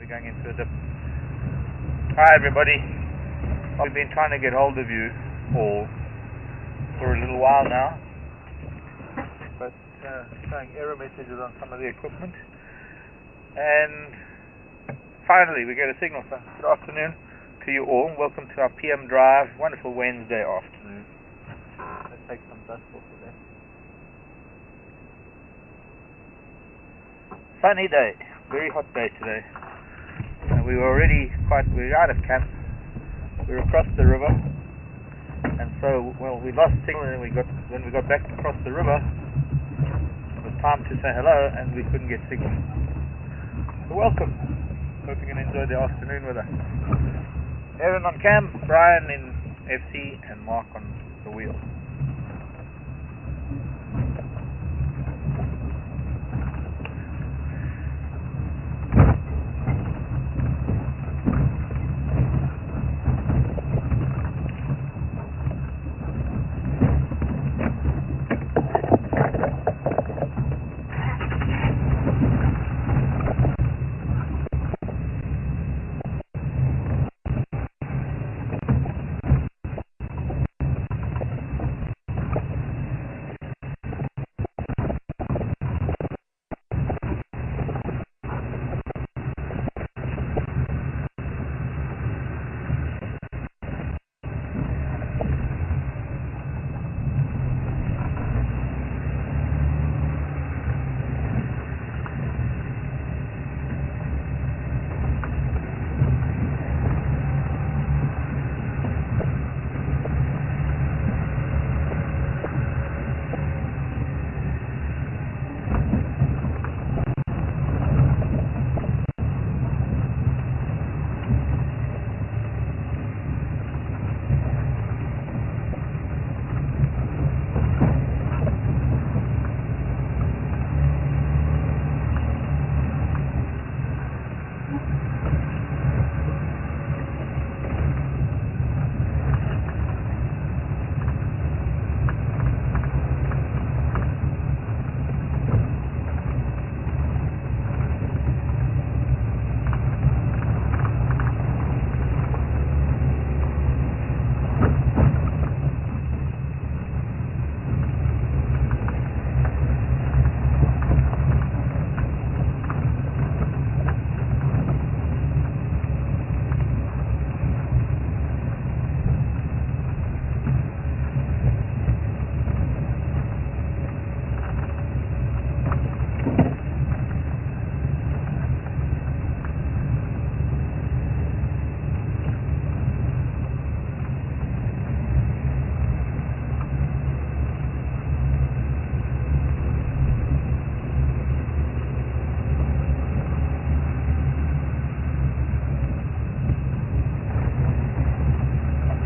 we're going into a dip. Hi everybody. We've been trying to get hold of you all for a little while now, but showing error messages on some of the equipment, and finally we get a signal. So good afternoon to you all. Welcome to our PM drive. Wonderful Wednesday afternoon. Let's take some dust off of there. Sunny day, very hot day today. We were out of camp. We were across the river, and so we lost signal. And when we got back across the river, it was time to say hello, and we couldn't get signal. So welcome. Hope you can enjoy the afternoon with us. Aaron on cam, Brian in FC, and Mark on the wheel.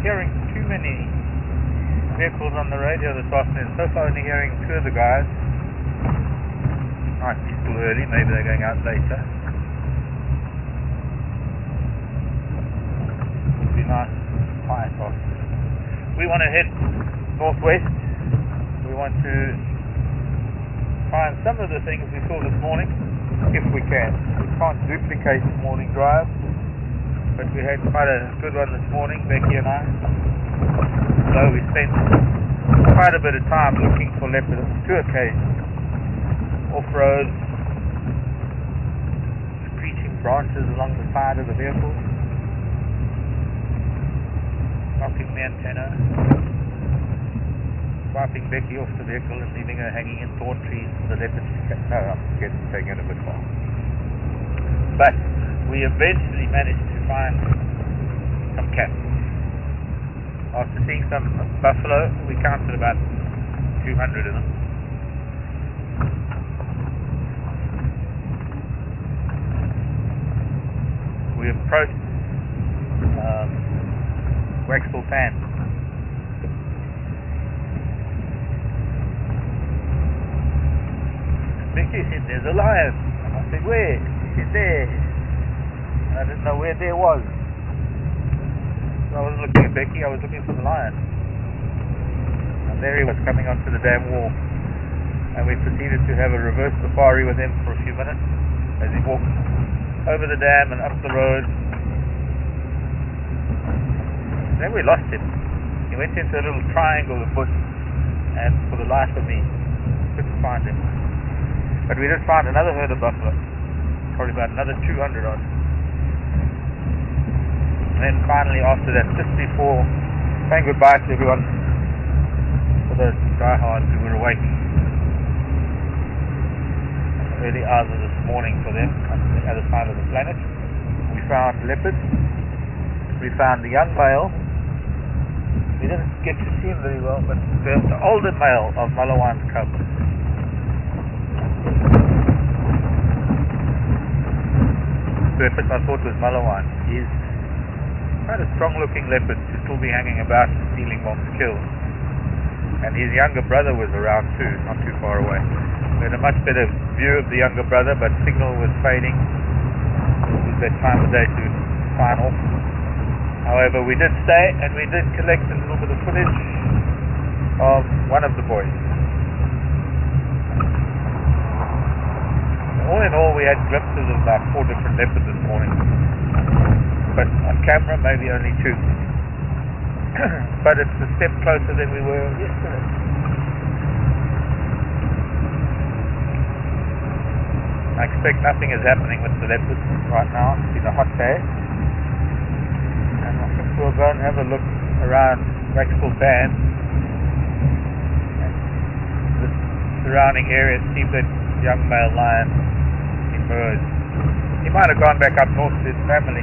Hearing too many vehicles on the radio this afternoon. So far only hearing two of the guys. Might be still early, maybe they're going out later. It'll be nice, quiet afternoon. We want to head northwest. We want to find some of the things we saw this morning, if we can. We can't duplicate the morning drive, but we had quite a good one this morning, Becky and I. So we spent quite a bit of time looking for leopards, two occasions, off-road, screeching branches along the side of the vehicle, knocking the antenna, swiping Becky off the vehicle and leaving her hanging in thorn trees. The leopards, I'm taking it a bit far. But we eventually managed to find some cats. After seeing some buffalo, we counted about 200 of them. We approached Waxel Pan. Vicky said, "There's a lion." And I said, "Where?" She said, "There." I didn't know where there was. So I wasn't looking at Becky, I was looking for the lion. And there he was, coming onto the dam wall. And we proceeded to have a reverse safari with him for a few minutes as he walked over the dam and up the road. Then we lost him. He went into a little triangle of bush, and for the life of me, couldn't find him. But we did find another herd of buffalo, probably about another 200 odd. And then finally, after that, just before saying goodbye to everyone, for those diehards who were awake, early hours of this morning for them on the other side of the planet, we found leopards. We found the young male. We didn't get to see him very well, but the older male of Malawan's cub. So at first I thought it was Malawan. He's quite a strong-looking leopard to still be hanging about stealing mom's kills. And his younger brother was around too, not too far away. We had a much better view of the younger brother, but signal was fading. It was that time of day to sign off. However, we did stay and we did collect a little bit of footage of one of the boys. All in all, we had glimpses of about 4 different leopards this morning. But on camera, maybe only 2. But it's a step closer than we were yesterday. I expect nothing is happening with the leopards right now. It's been a hot day. And I think we'll go and have a look around Maxwell Band and the surrounding area, see if that young male lion emerged. He might have gone back up north to his family.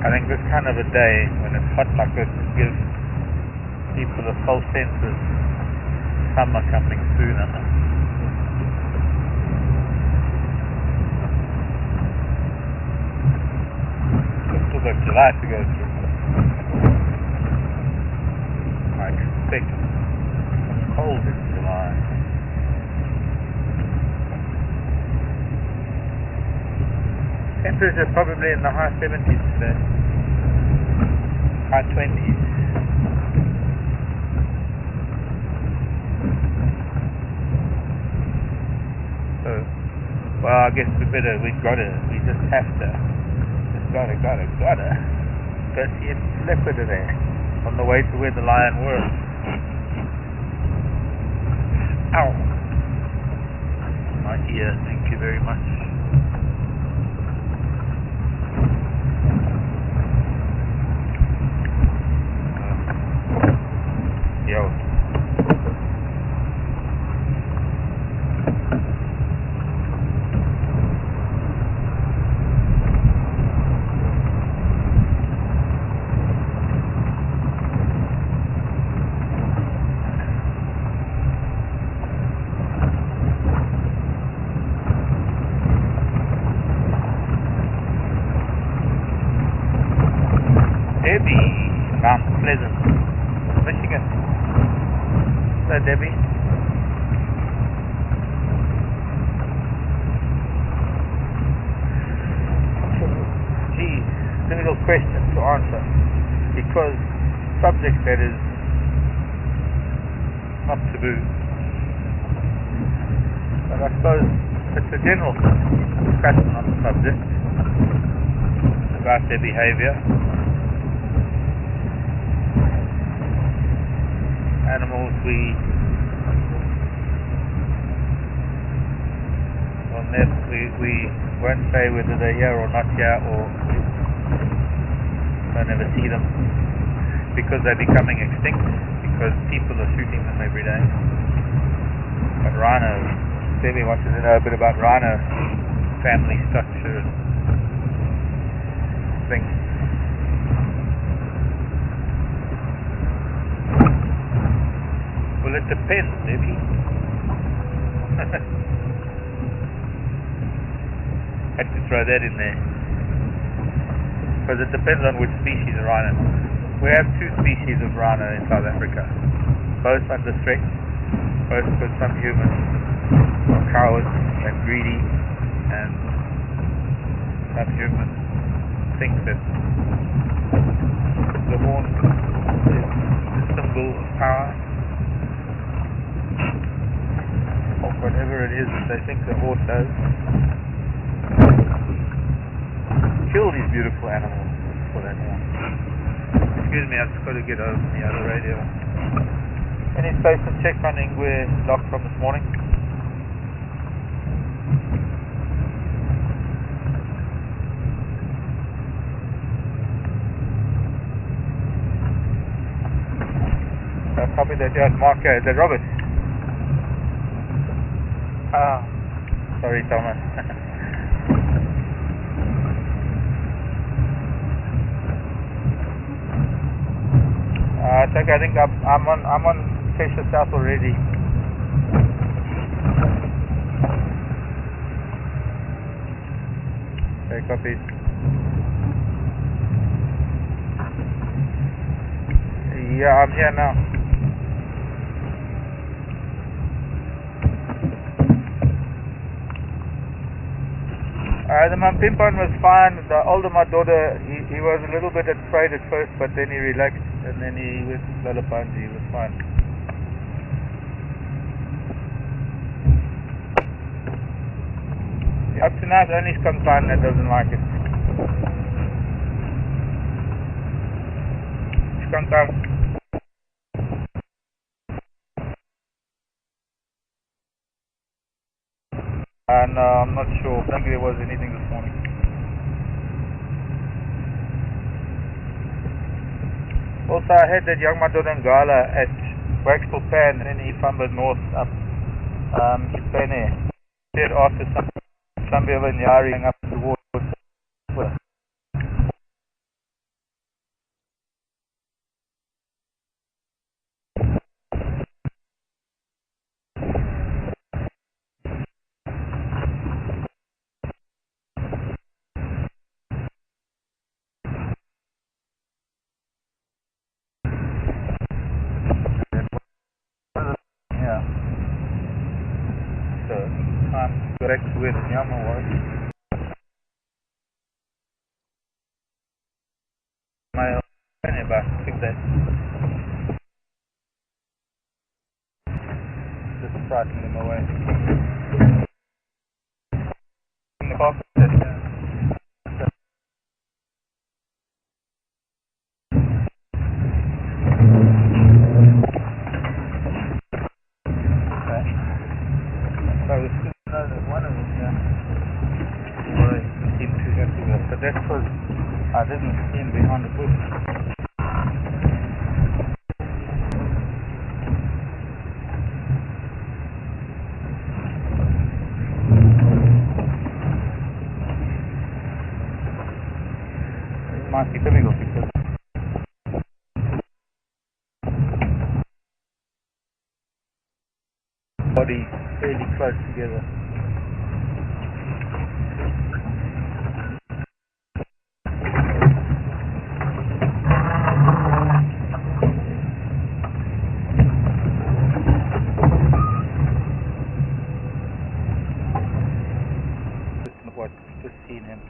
I think this kind of a day, when it's hot like this, gives people a false sense of summer coming sooner. Just still got July to go through. I expect some cold in July. Temperature probably in the high 70s today. High 20s. So, well, I guess we just have to, gotta go see a leopard there on the way to where the lion was. Ow! My ear, thank you very much. Yo. Debbie, Mount Pleasant, Michigan. Hello, Debbie. Gee, difficult question to answer, because subject that is not taboo. But I suppose it's a general discussion on the subject about their behavior. Animals we won't say whether they're here or not here, or don't ever see them because they're becoming extinct, because people are shooting them every day. But rhinos, Debbie wanted to know a bit about rhino family structure and things. depends, maybe. Had to throw that in there. Because it depends on which species of rhino. We have two species of rhino in South Africa. Both under threat. Both because some humans are cowards and greedy, and some humans think that the horn is a symbol of power, or whatever it is that they think the horn does. Kill these beautiful animals for that horn. Excuse me, I've just got to get over the other radio. Any station check on Ingwe lock from this morning? Copy that, yeah, Mark, is that Robert? Sorry, Thomas. It's okay, I think I'm on Kesha South already. Okay, copy. Yeah, I'm here now. The Mampimpon was fine. The older Madoda, he was a little bit afraid at first, but then he relaxed, and then he went to Lalapanzi, he was fine. Up to now, it's only Skonkan that doesn't like it. Skonkan. No, I'm not sure. I think there was anything this morning. Also, I had that young Madodangala at Waxtel Pan, and then he fumbled north up Pene. Said after some bit of a Nyari up towards correct where the Nyama was. My but I think that just frightening them away. In the carpet, so it's good to know that one of them seemed too happy with it, but that's because I didn't see him behind the bush. It might be difficult because body fairly close together. Just seen him.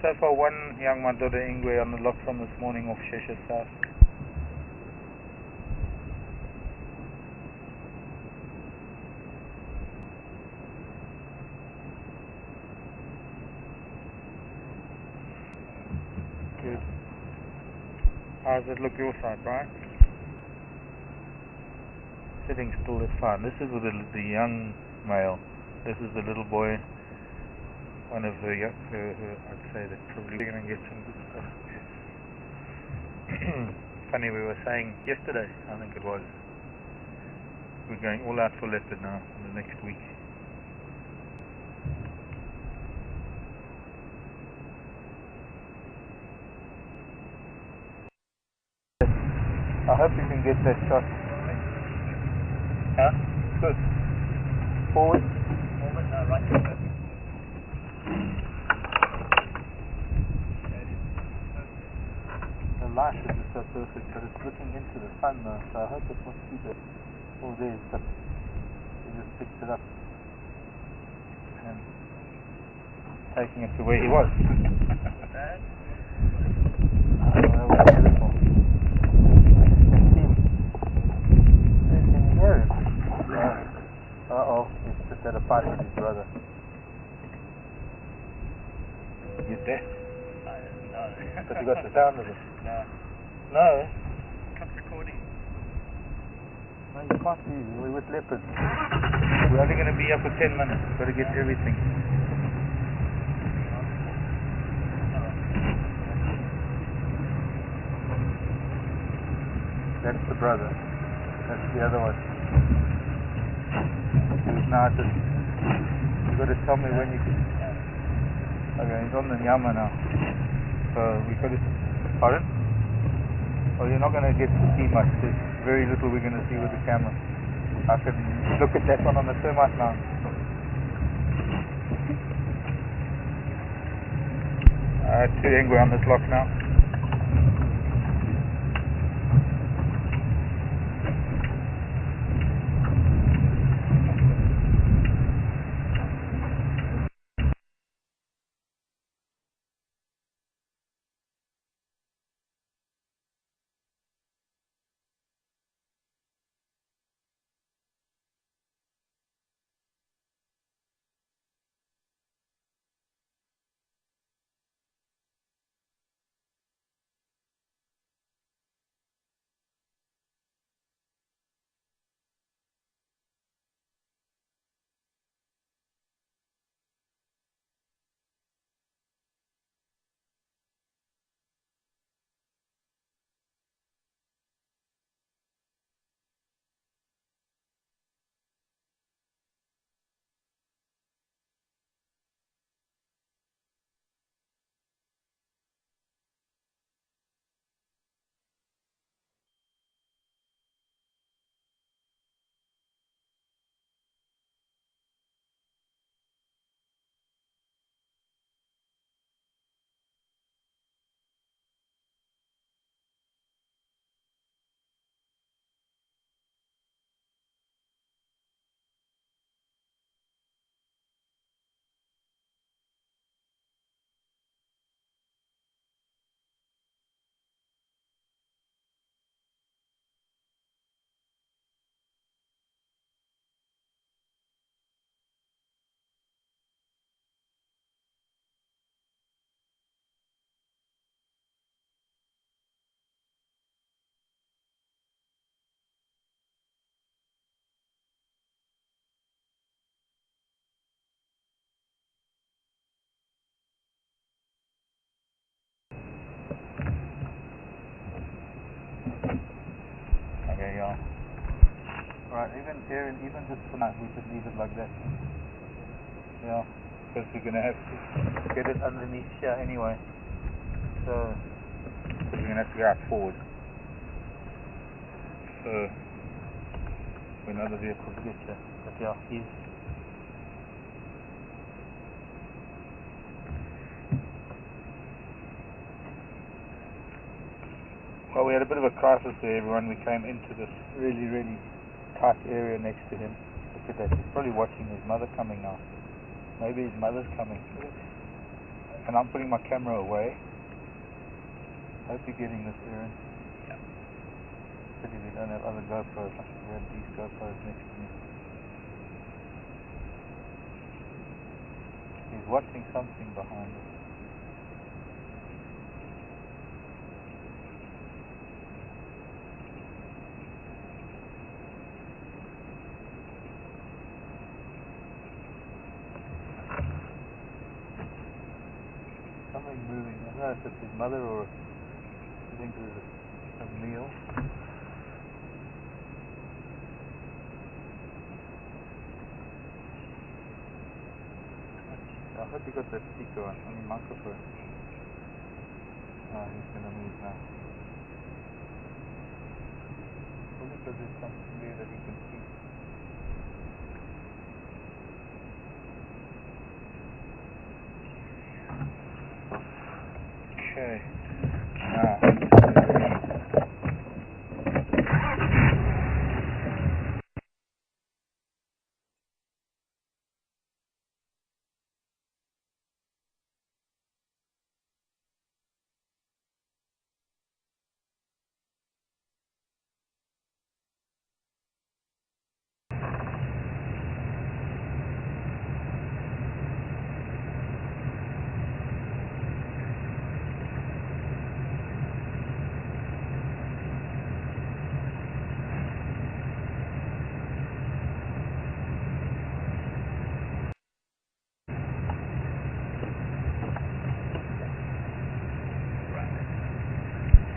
So far, one young Madoda Ingwe on the lock from this morning off Shesha South. Good. How does it look your side, Brian? Sitting still is fine. This is with the young male. This is the little boy. One of the I'd say that probably going to get some good stuff. Funny, we were saying yesterday, I think it was, we're going all out for leopard now in the next week. I hope you can get that shot. Huh? Good. Forward. Forward, no, right. The light is just so perfect, but it's looking into the sun though, so I hope it's not too bad. Oh, there's the... He just picked it up. And taking it to where he was. Bad? Oh, that was beautiful. Uh-oh, he's just had a fight with his brother. You deaf? No. But you got the sound of it? No. No? Cut recording. No, you can't do. We're with leopards. We're only going to be here for 10 minutes. Got to get everything. That's the brother. That's the other one. Now just, you got to tell me when you can. Okay, he's on the Nyama now. So we got to. Pardon? Well, you're not going to get to see much. There's very little we're going to see with the camera. I can look at that one on the termite now. Too angry on this lock now. Okay, yeah. Right, even just tonight we could leave it like that. Yeah, because we're going to have to get it underneath here anyway. So, because we're going to have to go out forward. So, when other vehicles get here. But yeah, he's... Well, we had a bit of a crisis there, everyone. We came into this really, really tight area next to him. Look at that. He's probably watching his mother coming now. Maybe his mother's coming. And I'm putting my camera away. Hope you're getting this, Aaron. Yeah. Pity we don't have other GoPros. I should have these GoPros next to me. He's watching something behind us. Something moving. I don't know if it's his mother or I think there's a meal. I hope you got that speaker on, microphone. Oh, he's going to move now. because there's something there that he can see. Okay. Now.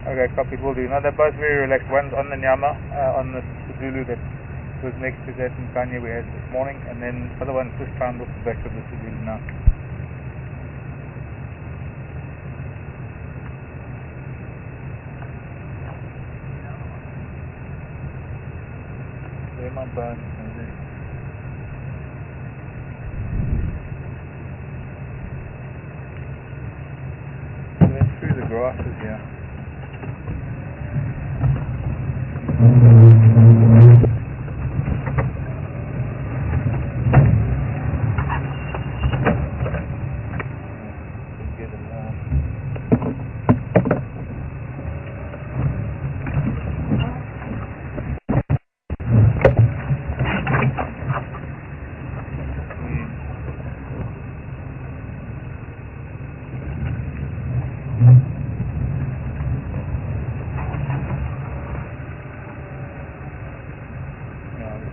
Okay, copy, will do. Now they're both very relaxed. One's on the Nyama, on the Zulu that was next to that Nkanya we had this morning, and then the other one's just found off the back of the Zulu now. There my bones. So they're through the grasses here.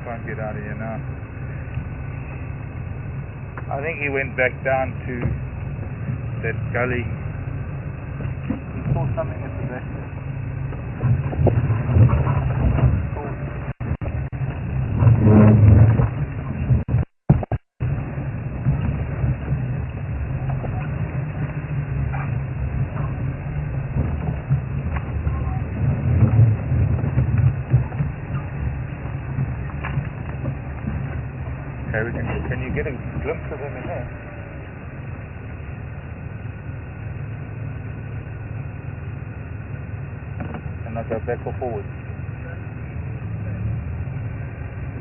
Can't get out of here now. I think he went back down to that gully. He saw something at the back there. Can you get a glimpse of him in there? And I go back or forward?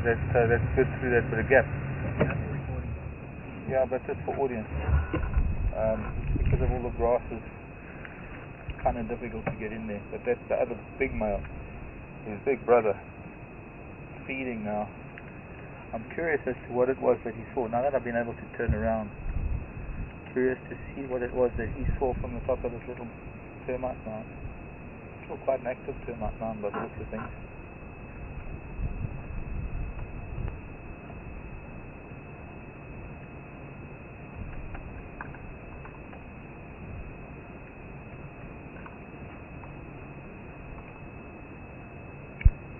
That's good through that bit of gap. Yeah, but just for audience. Because of all the grasses, it's kind of difficult to get in there. But that's the other big male, his big brother, feeding now. I'm curious as to what it was that he saw. Now that I've been able to turn around, curious to see what it was that he saw from the top of this little termite mound. Still quite an active termite mound by the looks of things.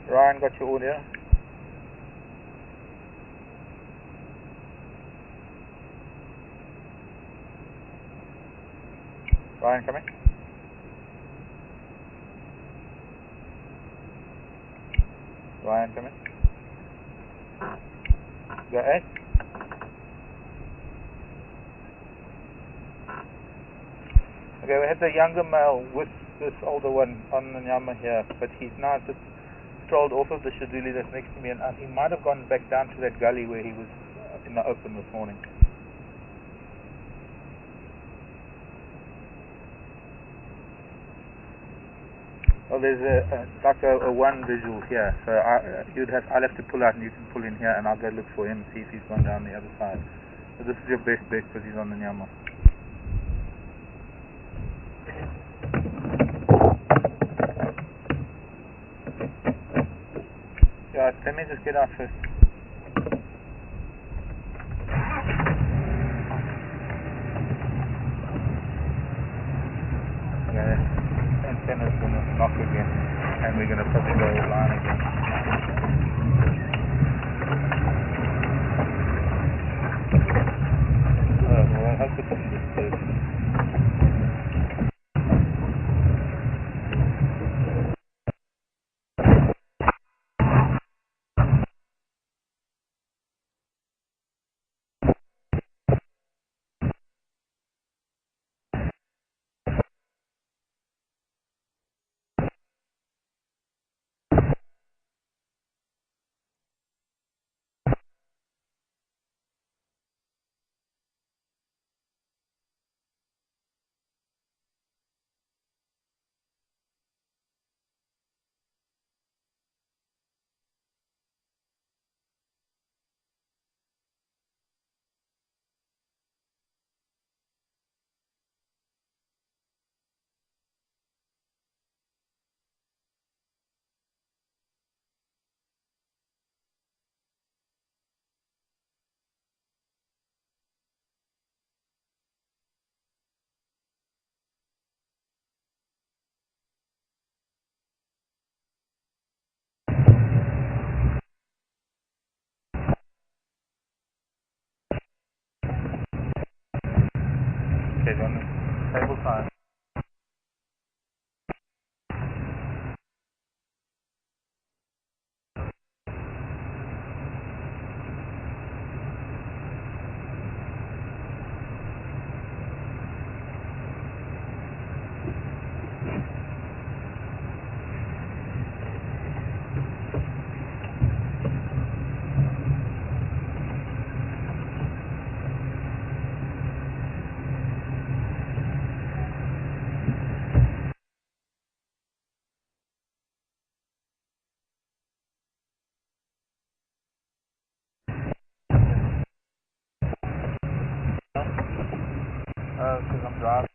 Ryan, got your audio? Ryan, come in. Ryan, come in. Go ahead. Okay, we had the younger male with this older one on the Nyama here, but he's now just strolled off of the Shaduli that's next to me, and he might have gone back down to that gully where he was in the open this morning. Well, there's like a one visual here, so I'll have to pull out and you can pull in here, and I'll go look for him, see if he's gone down the other side. So this is your best bet because he's on the Nyama. Yeah, let me just get out first. Antenna's going to knock again, and we're going to probably go offline again. Well, I hope it doesn't disturb. said on the table time. Because I'm driving.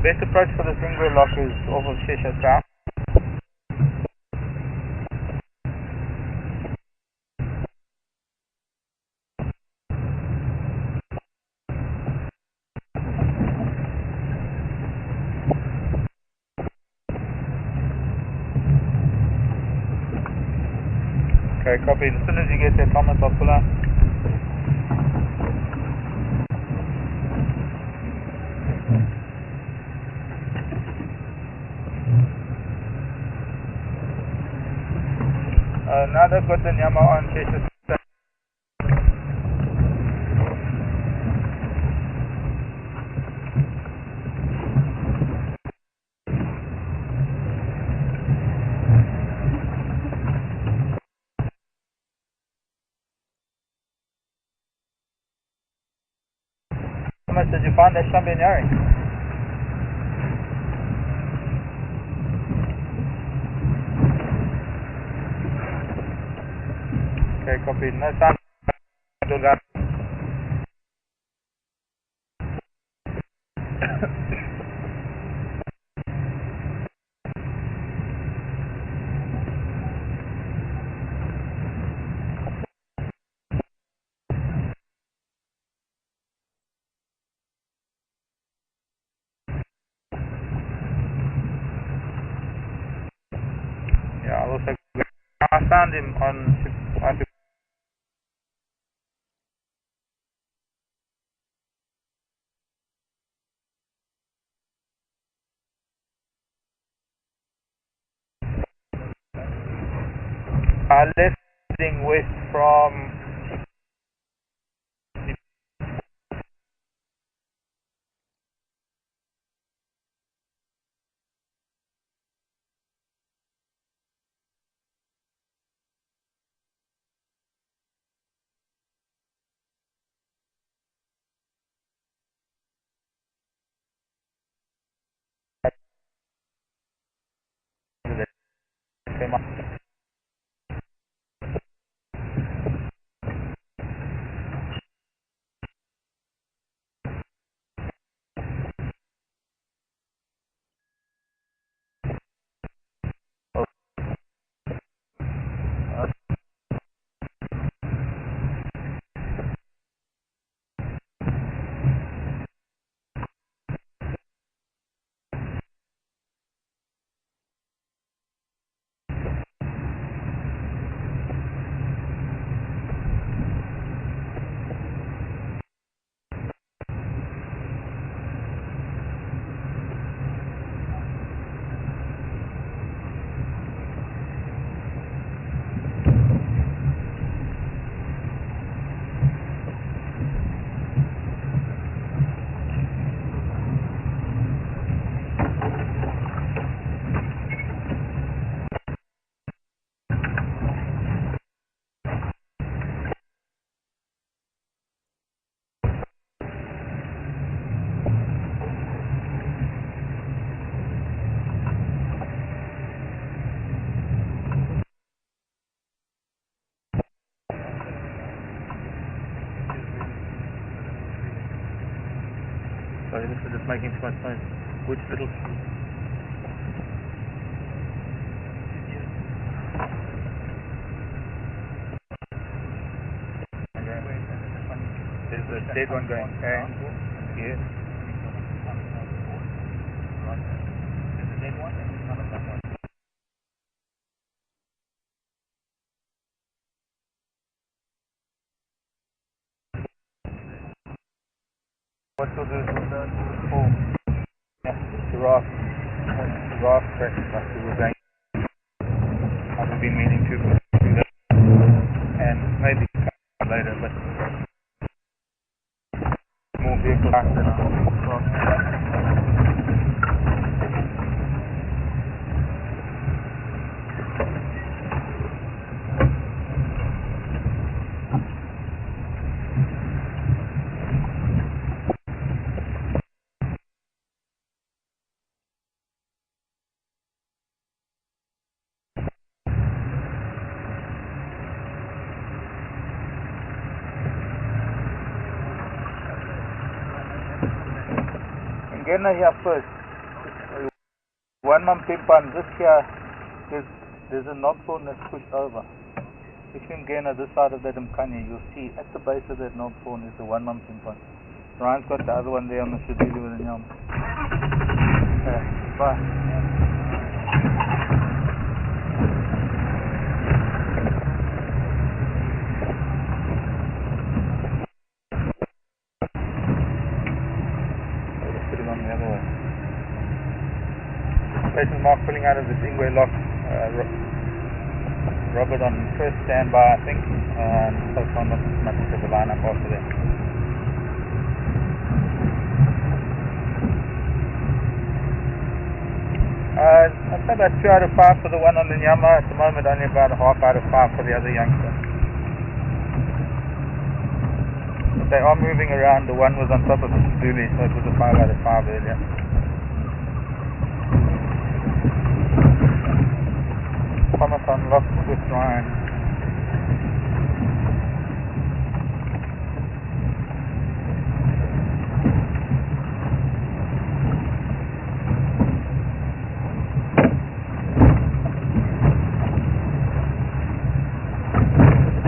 Best approach for the single lock is off of Shisha South. Okay, copy. As soon as you get your comments, I'll pull out. Now they've got the Nyama on Cheshire. How much did you find that Shambi Nyari? Okay, copy. No sound. Yeah, I'll also. I found him on. Left heading west from. Sorry, this is just making too much noise. Which little... There's a dead one going. Yes. There's a dead one and none of that one. What we'll do is we'll go to the full giraffe track like we were going. I've been meaning to do that and maybe come later, but more vehicle park than Ngena here first. One mum pimpan, this here, there's a knob thorn that's pushed over. If you Ngena this side of that Mkanya, you'll see at the base of that knob thorn is the one mum pimpan. Ryan's got the other one there on the Sedili with the Nyam. Okay, bye. Station Mark pulling out of the Dingway lock. Robert on first standby, I think, and so far not much of a lineup after that. I'd say about 2 out of 5 for the one on the Nyama. At the moment, only about a half out of 5 for the other youngster. But they are moving around. The one was on top of the Seduli, so it was a 5 out of 5 earlier. Thomas unlocked with Ryan.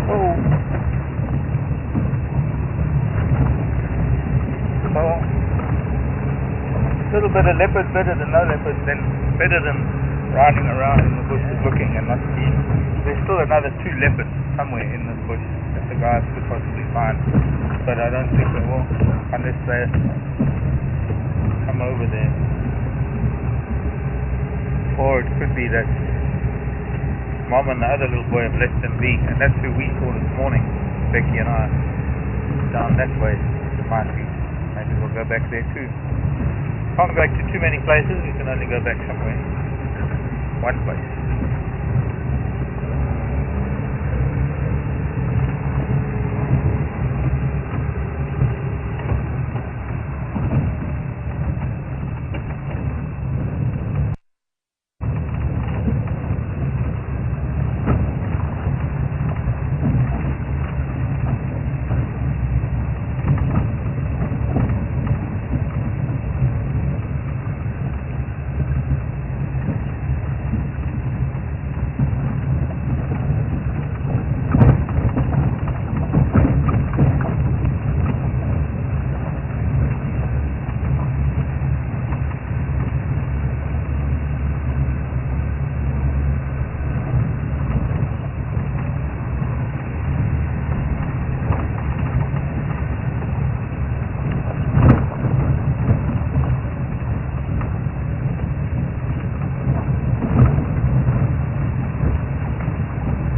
Oh. So, a little bit of leopard, better than no leopard, then better than riding around in the bushes looking and not seeing. There's still another 2 leopards somewhere in this bush that the guys could possibly find, but I don't think they will unless they come over there. Or it could be that Mom and the other little boy have left them be, and that's who we saw this morning, Becky and I, down that way. It might be. Maybe we'll go back there too. Can't go back to too many places, we can only go back somewhere. One place.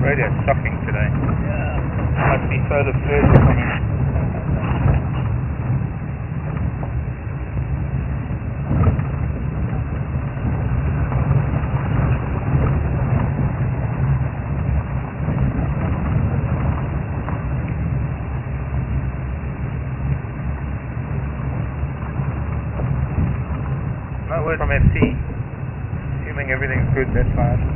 Radio shocking today. Yeah. Must be solar flares or something. No word from FC. Assuming everything's good, that's fine.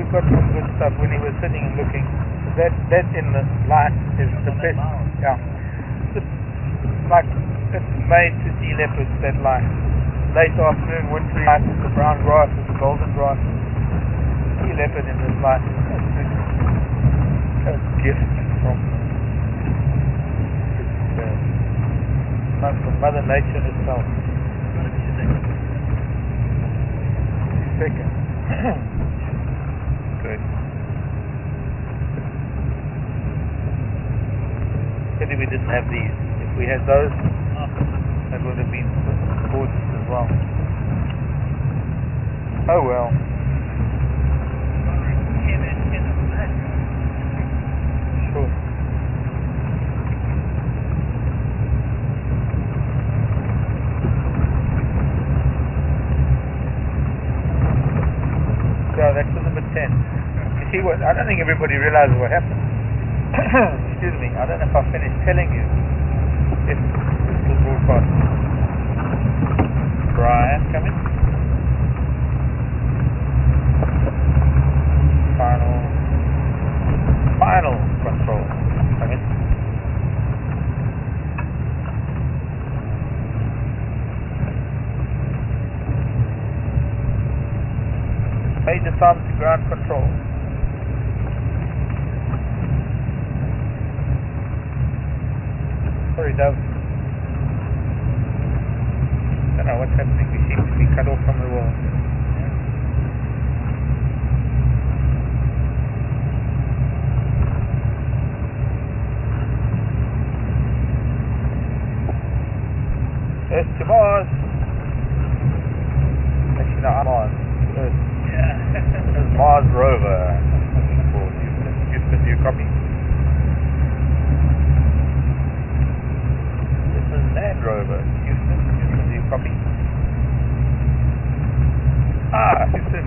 we've got some good stuff when he was sitting and looking. That in the light is the best. Yeah. It's made to see leopards, that light. Late afternoon, wintry light, the brown grass, the golden grass. See leopard in this light. That's a gift from Mother Nature herself. Second. Good. Pity we didn't have these. If we had those, that would have been gorgeous as well. Oh well. Sure. Yeah, that's number 10. You see what? I don't think everybody realizes what happened. Excuse me. I don't know if I finished telling you. If this will broadcast. Brian, come in. Final control. Come in. Major Tom to ground control. Sorry, Dove. Don't know what's happening. We seem to be cut off from the world. Earth to Mars. Actually, no, Mars. Earth. There's Mars rover. Looking for Houston, do you copy? This is Land Rover. Houston, do you copy? Houston.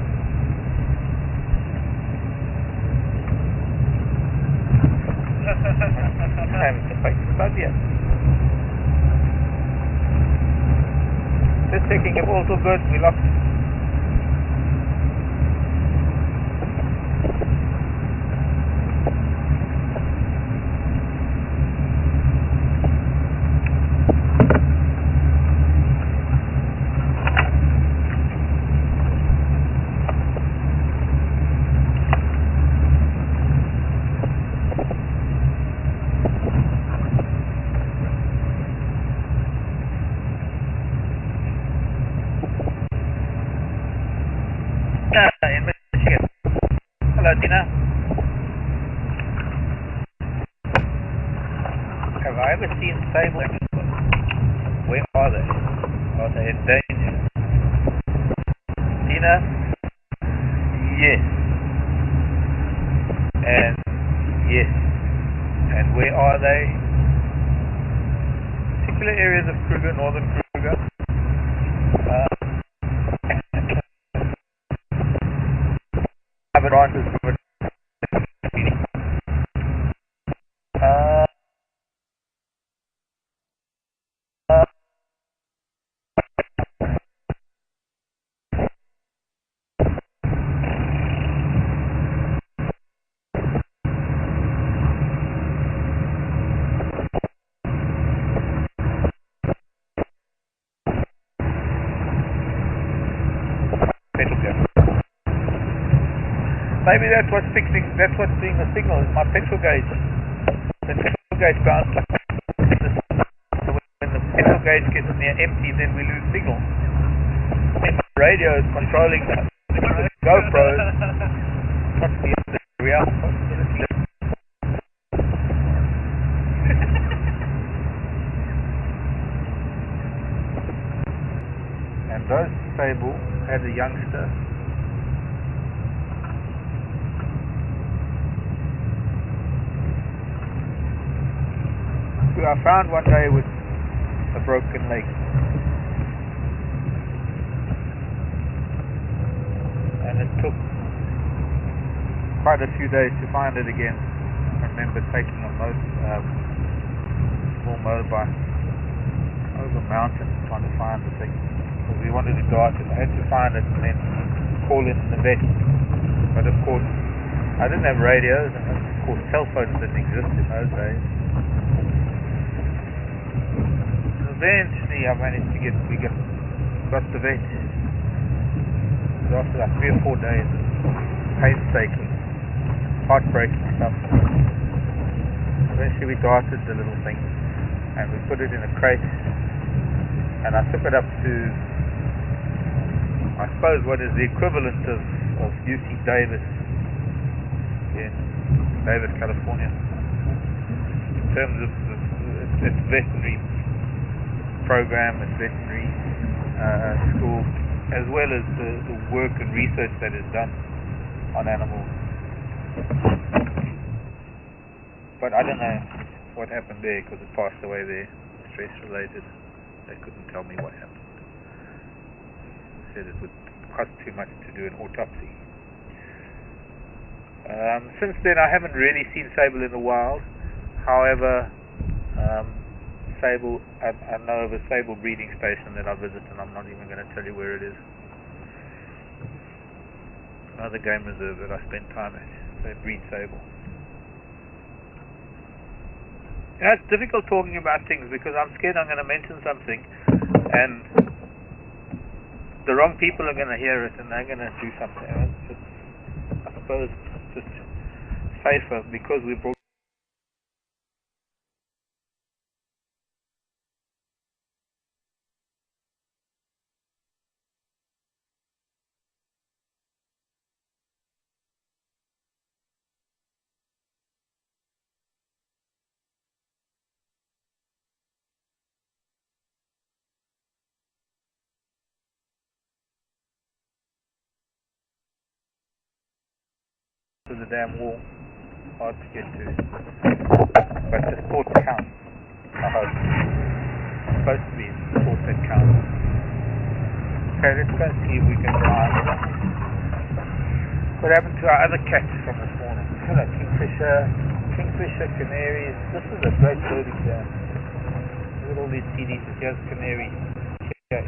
I'm having to fight the bug yet. Just checking if all's all good. We lost. In Michigan. Hello, Tina. Have I ever seen sable? Where are they? Are they in danger? Tina? Yes. And yes. And where are they? Particular areas of Kruger, northern Kruger. Branches from maybe that's what's doing the signal, is my petrol gauge. The petrol gauge bounced like this. So when the petrol gauge gets near empty, then we lose signal. And the radio is controlling the GoPro, not the reality. And those sable had a youngster. Who I found one day with a broken leg. And it took quite a few days to find it again. I remember taking a small motorbike over a mountain trying to find the thing. Because we wanted to go out, I had to find it and then call in the vet. But of course, I didn't have radios, and of course cell phones didn't exist in those days. Eventually I managed to got the vet. After like 3 or 4 days of painstaking, heartbreaking stuff. Eventually we darted the little thing and we put it in a crate, and I took it up to, I suppose, what is the equivalent of UC Davis in Davis, California, in terms of its veterinary program, its veterinary school, as well as the work and research that is done on animals. But I don't know what happened there, because it passed away there, stress related. They couldn't tell me what happened. They said it would cost too much to do an autopsy. Since then I haven't really seen sable in the wild. However, sable, I know of a sable breeding station that I visit, and I'm not even going to tell you where it is. Another game reserve that I spend time at. They breed sable. It's difficult talking about things because I'm scared I'm going to mention something and the wrong people are going to hear it and they're going to do something. I suppose it's just safer because we brought to the damn wall. Hard to get to. But the sports count, I hope. It's supposed to be sports that count. Okay, let's go see if we can find what happened to our other cats from this morning. Hello, kingfisher, canaries. This is a great birding dam. Look at all these CDs. Here's canary. Here.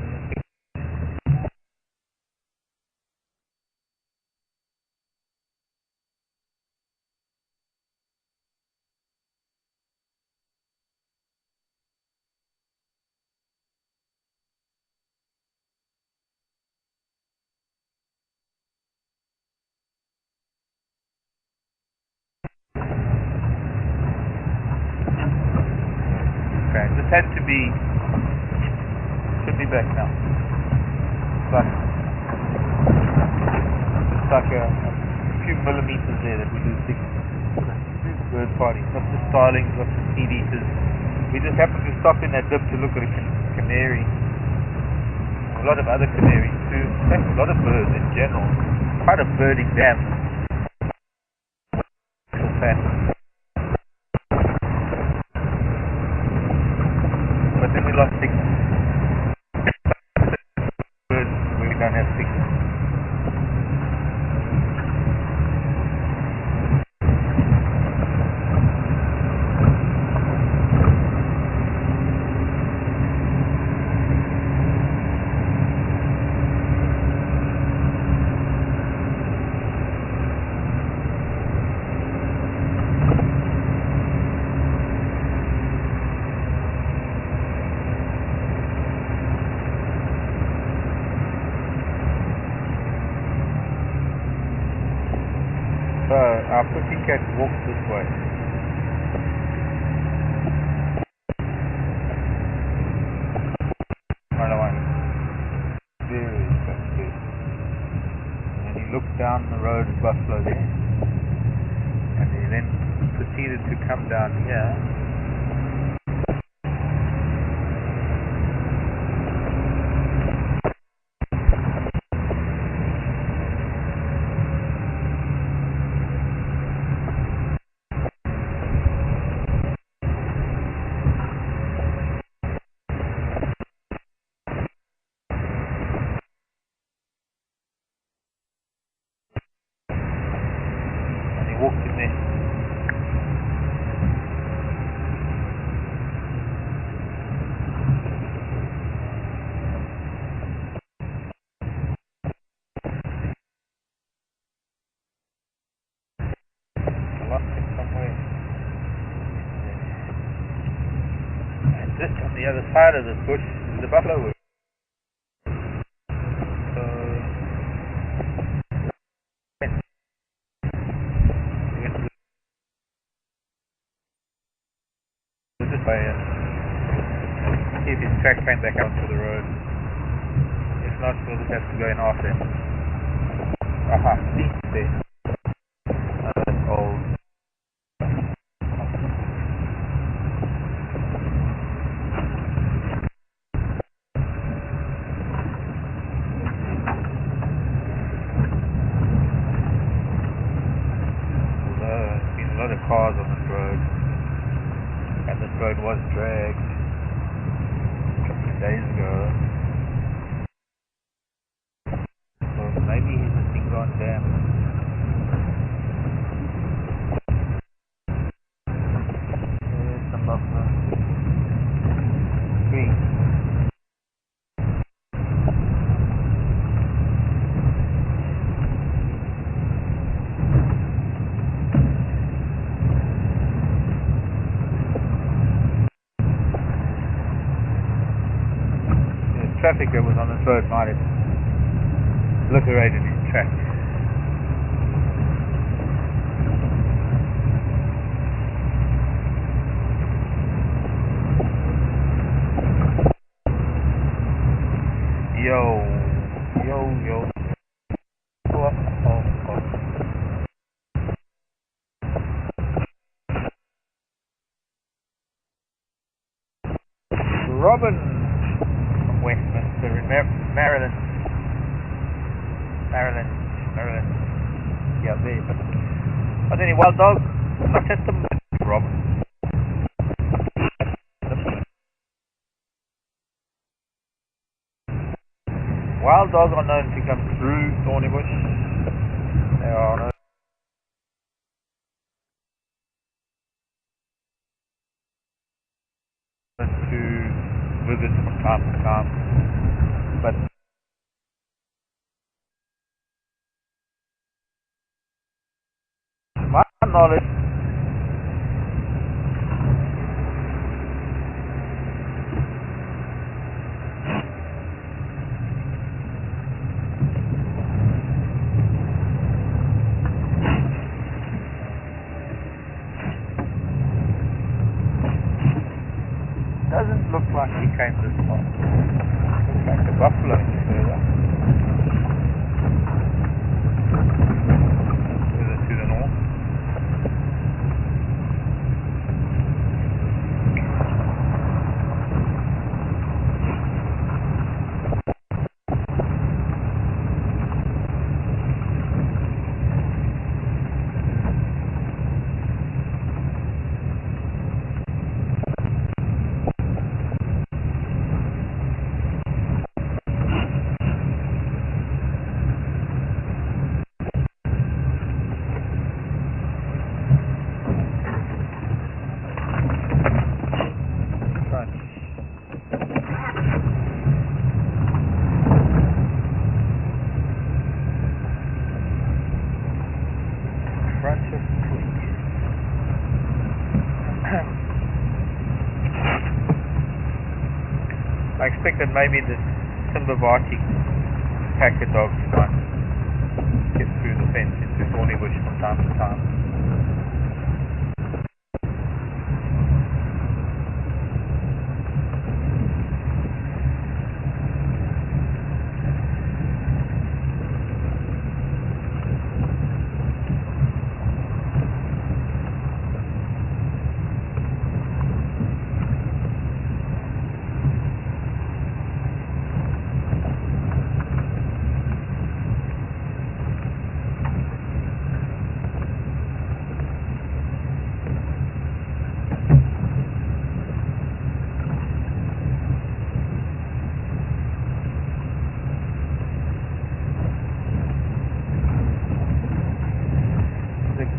Okay, this had to be, should be back now. It's like a few millimeters there that we lose signal. Bird parties, lots of starlings, lots of seed eaters. We just happened to stop in that dip to look at a canary. A lot of other canaries too. In fact, a lot of birds in general. Quite a birding dam. But then we lost signal. Birds where we don't have signal. So our pussycat walks this way. Right away. Very good. And he looked down the road at Buffalo there. And he then proceeded to come down here. Walked in there. Just on the other side of this bush is the buffalo bush. So we'll just try and see if his track came back onto the road. If not, we'll just have to go in after him. Aha, see, there. That's old. There's been a lot of cars on this road, and this road was dragged a couple of days ago. So maybe this thing's gone down. There's some buffalo. Green. Traffic that was on this road might have obliterated his track. Yo. Oh. Robin from Westminster in Maryland. Yeah, there. Are there any wild dogs? Not at the moment, Rob. Wild dogs are known to come through Thornybush. They are known to visit from time to time. But my knowledge, doesn't look like he came this far. Looks like the buffalo is further to the north. I expected maybe the Thornybush pack of dogs might get through the fence into Thornybush from time to time.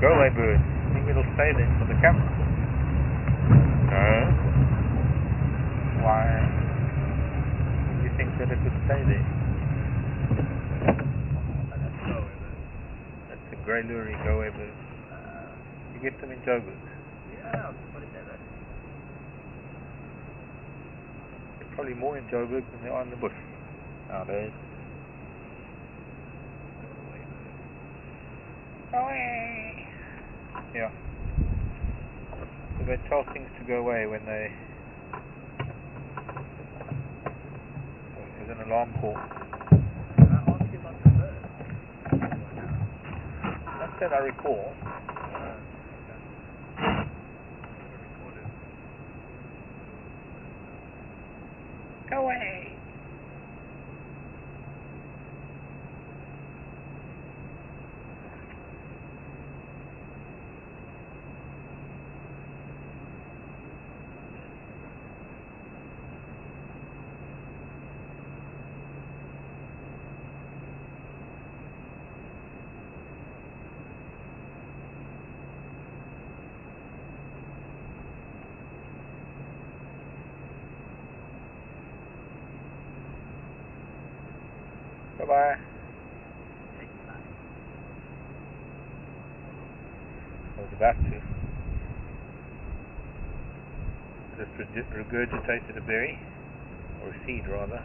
Go away, bird. I think it'll stay there for the camera. No. Why do you think that it would stay there? That's a grey lurie go away bird. You get them in Joburg. Yeah, I'll just put it there. Probably more in Joburg than they are in the bush nowadays. Yeah. So they tell things to go away when they... There's an alarm call. That's that I recall. Go away! Bye-bye. I was about to. Just regurgitated a berry, or a seed rather.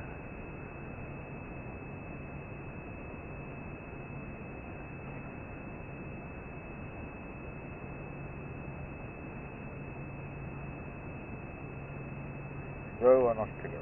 Grow or not to grow?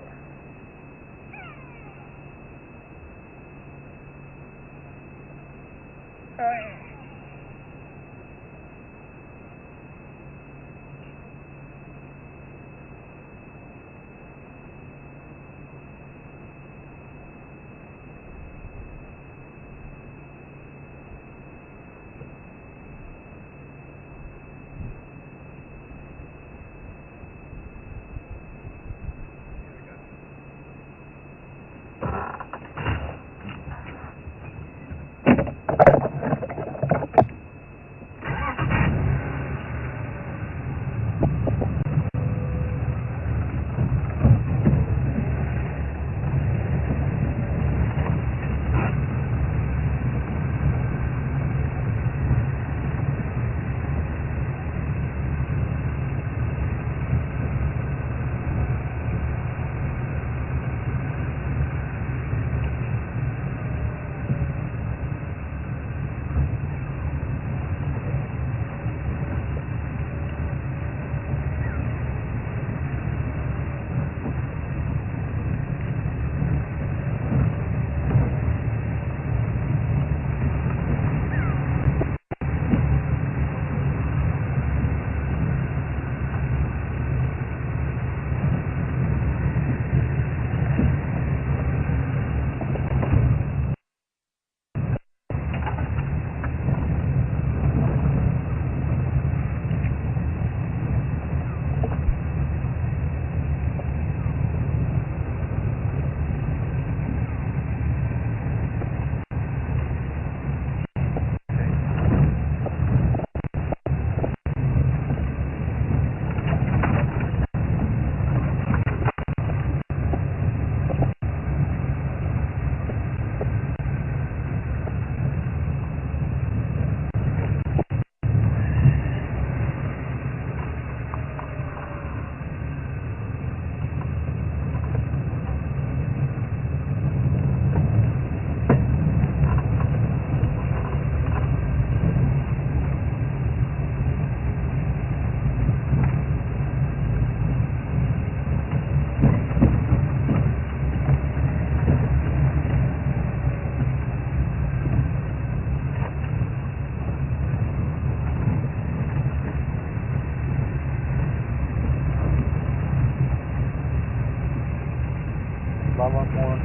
One more.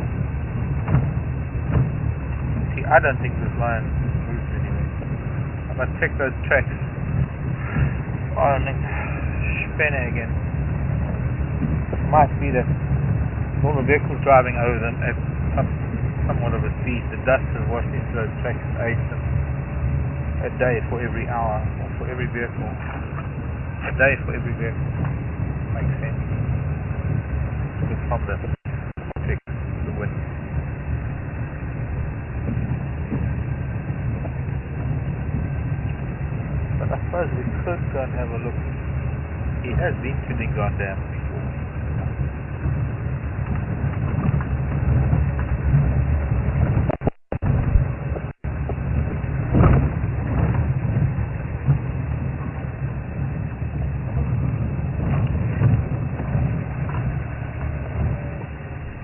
See, I don't think this line moves anyway. I must check those tracks. Oh, and spinning again. It might be that all the vehicles driving over them at somewhat of a speed. The dust has washed into those tracks a day for every hour, or for every vehicle. A day for every vehicle. Makes sense. Just from the wind. But I suppose we could go and have a look. He has been to Dingon Dam before.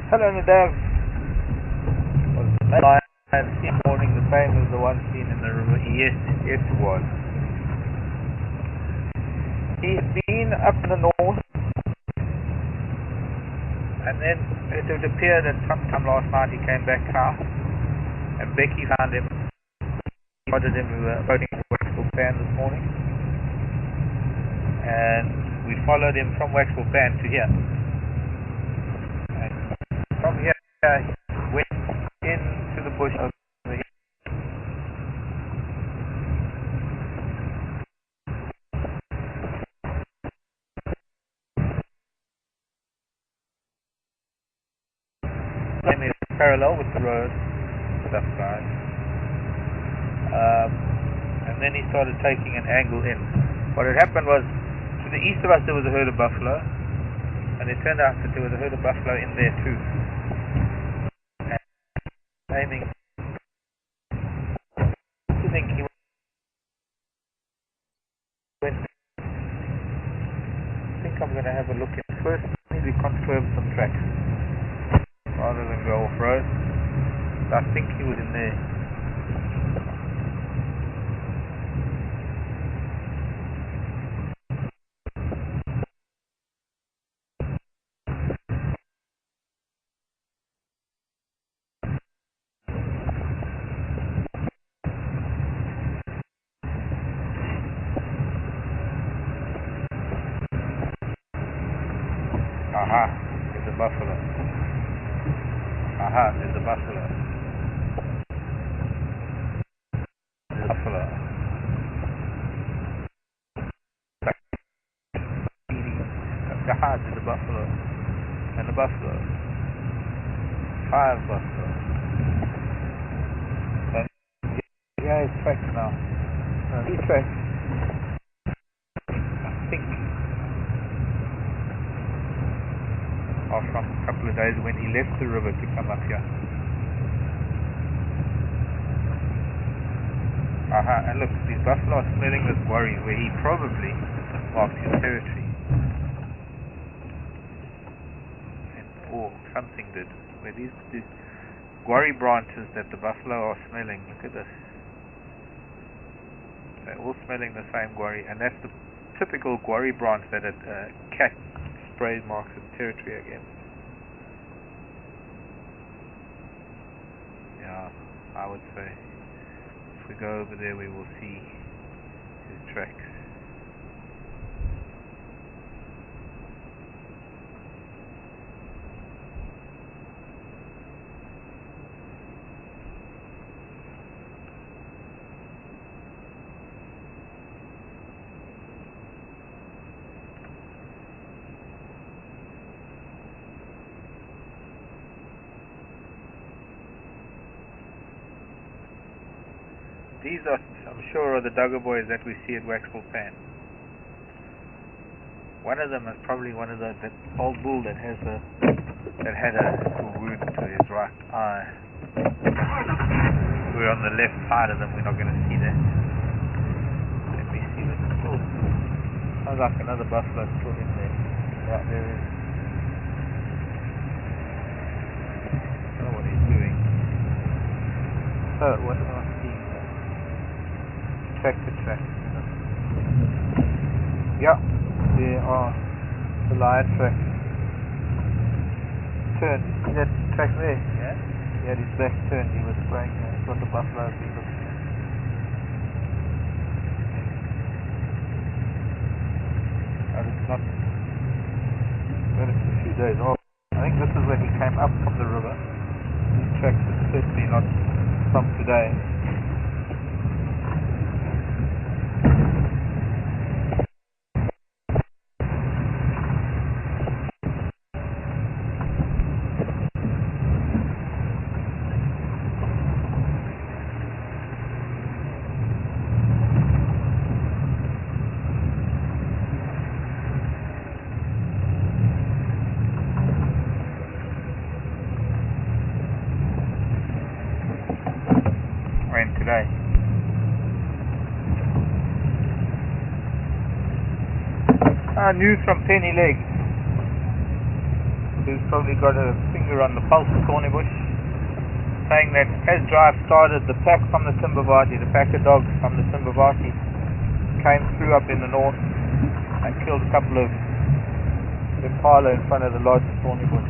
Hello, Nadav. Was the lion seen morning the same as the one seen in the river? Yes, it was. He's been up in the north, and then it would appear that sometime last night he came back south, and Becky found him. He spotted him. We were boating to Waxwell Pan this morning, and we followed him from Waxwell Pan to here. And from here, he went into the bush over here. It's parallel with the road stuff, guys. And then he started taking an angle in. What had happened was, to the east of us there was a herd of buffalo, and it turned out that there was a herd of buffalo in there too. And aiming to think he went. I think I'm going to have a look at first. Maybe confirm some tracks rather than go off road. I think he was in there. Aha, there's a buffalo. Aha, there's a buffalo. There's a buffalo. Aha, there's a buffalo. And a buffalo. 5 buffalo. And yeah, he's tracked now. He's tracked. I think from a couple of days when he left the river to come up here. Aha, and look, these buffalo are smelling this quarry where he probably marked his territory. Or something did. Where these quarry branches that the buffalo are smelling, look at this. They're all smelling the same quarry, and that's the typical quarry branch that a cat sprays marks its territory again. Yeah, I would say if we go over there we will see his tracks. These are, I'm sure, are the Duggar boys that we see at Waxwell Pan. One of them is probably one of that old bull that had a wound to his right eye. We're on the left side of them. We're not going to see that. Let me see what's still. Sounds like another buffalo still in there. Yeah, there is. I don't know what he's doing. So, what am I seeing? Track to track. Yeah, there are the lion tracks. Turn. See that track there? Yeah? He had his back turned. He was spraying. That's what the buffalo has been looking at. But it's not. Well, it's a few days off. I think this is where he came up from the river. These tracks are certainly not from today. Today. News from Penny Leg, who's probably got a thing finger on the pulse of Thornybush, saying that as drive started, the pack from the Timbavati, the pack of dogs from the Timbavati, came through up in the north and killed a couple of impala in front of the lodge of Thornybush.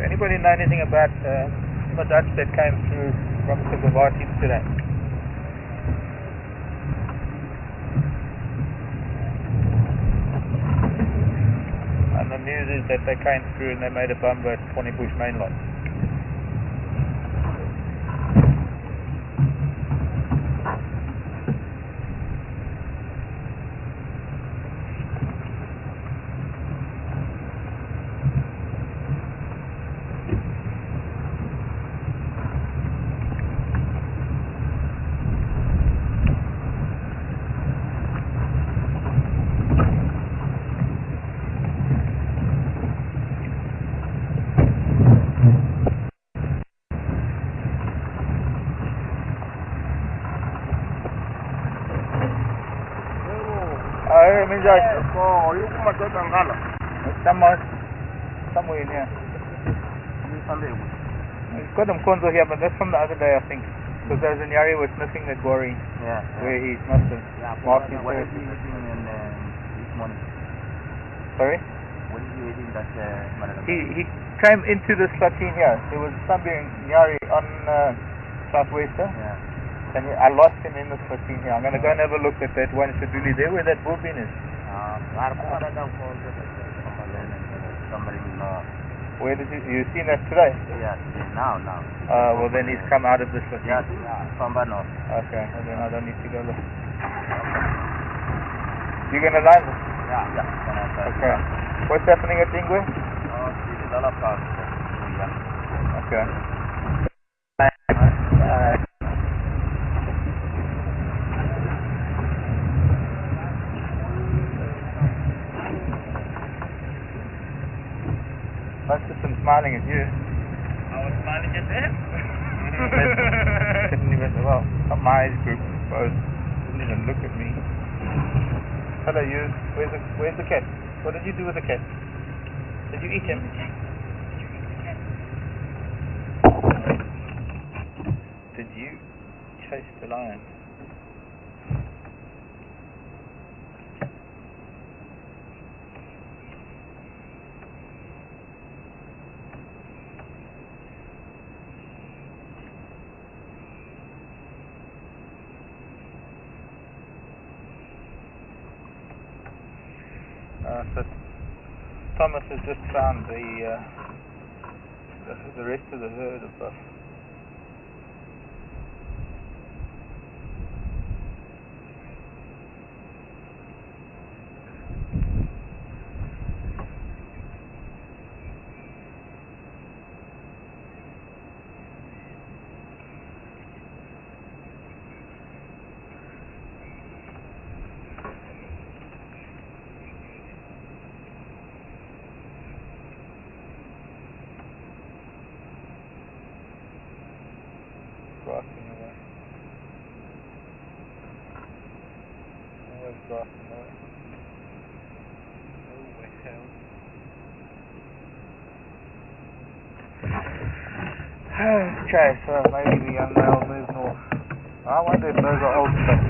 Anybody know anything about the Dutch that came through from Timbavati today? And the news is that they came through and they made a bumper at Thornybush main lodge. Somewhere in here. He's got them corns here, but that's from the other day, I think. Because there's an area was missing that quarry. Yeah. Where he must have marked his What is territory. he eating this morning? Sorry? What is he eating that He came into this latrine here. There was somebody in Nyari on southwester. Yeah. And I lost him in this latrine here. I'm going to go and have a look at that one. It's really there where that bullpen is. Somebody Where did you seen that today? Yeah, now. Well then he's come out of this latrine. Yeah, somebody knows. Okay, well then I don't need to go look. You going to line this? Yeah. Okay. What's happening at Dingwe? She's a lot of cars. Okay. Must have been smiling at you. I was smiling at them. Didn't even, well, not my age group, I suppose. Didn't even look at me. Hello, you. Where's the cat? What did you do with the cat? Did you eat him? Did you chase the lion? So Thomas has just found the rest of the herd of buff. Grassing away. Always grassing away. Always held. Okay, so maybe the young male moves north. I wonder if those are old stuff.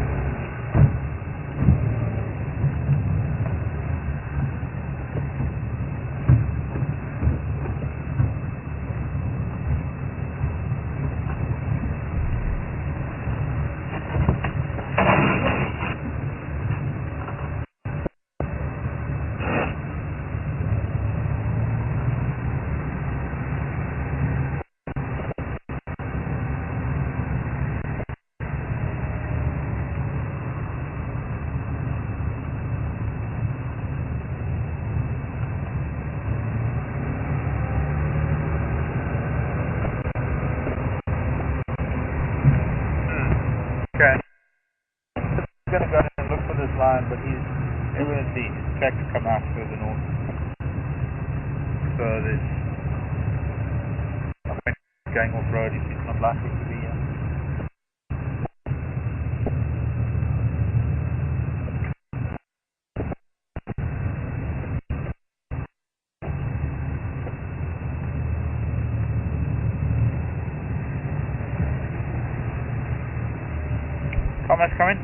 Okay. I'm going to go and look for this line, but he's evidently tracked to come out further north. So there's, I think, going off road, he's not likely to be here. Thomas coming?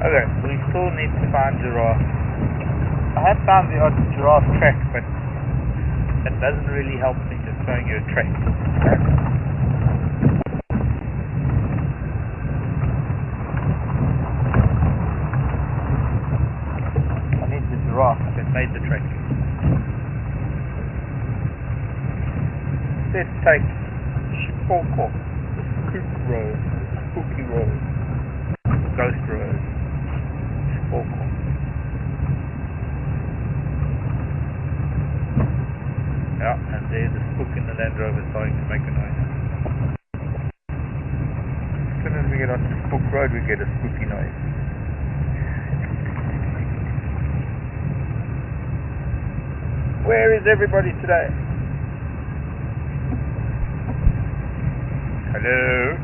Okay, we still need to find giraffe. I have found the odd giraffe track, but that doesn't really help me just showing you a track. I need the giraffe that made the track. Let's take Shipoko, the Spook Road, Spooky Road, Ghost Road. Yeah, and there's a spook in the Land Rover starting to make a noise. As soon as we get onto Spook Road, we get a spooky noise. Where is everybody today? Hello?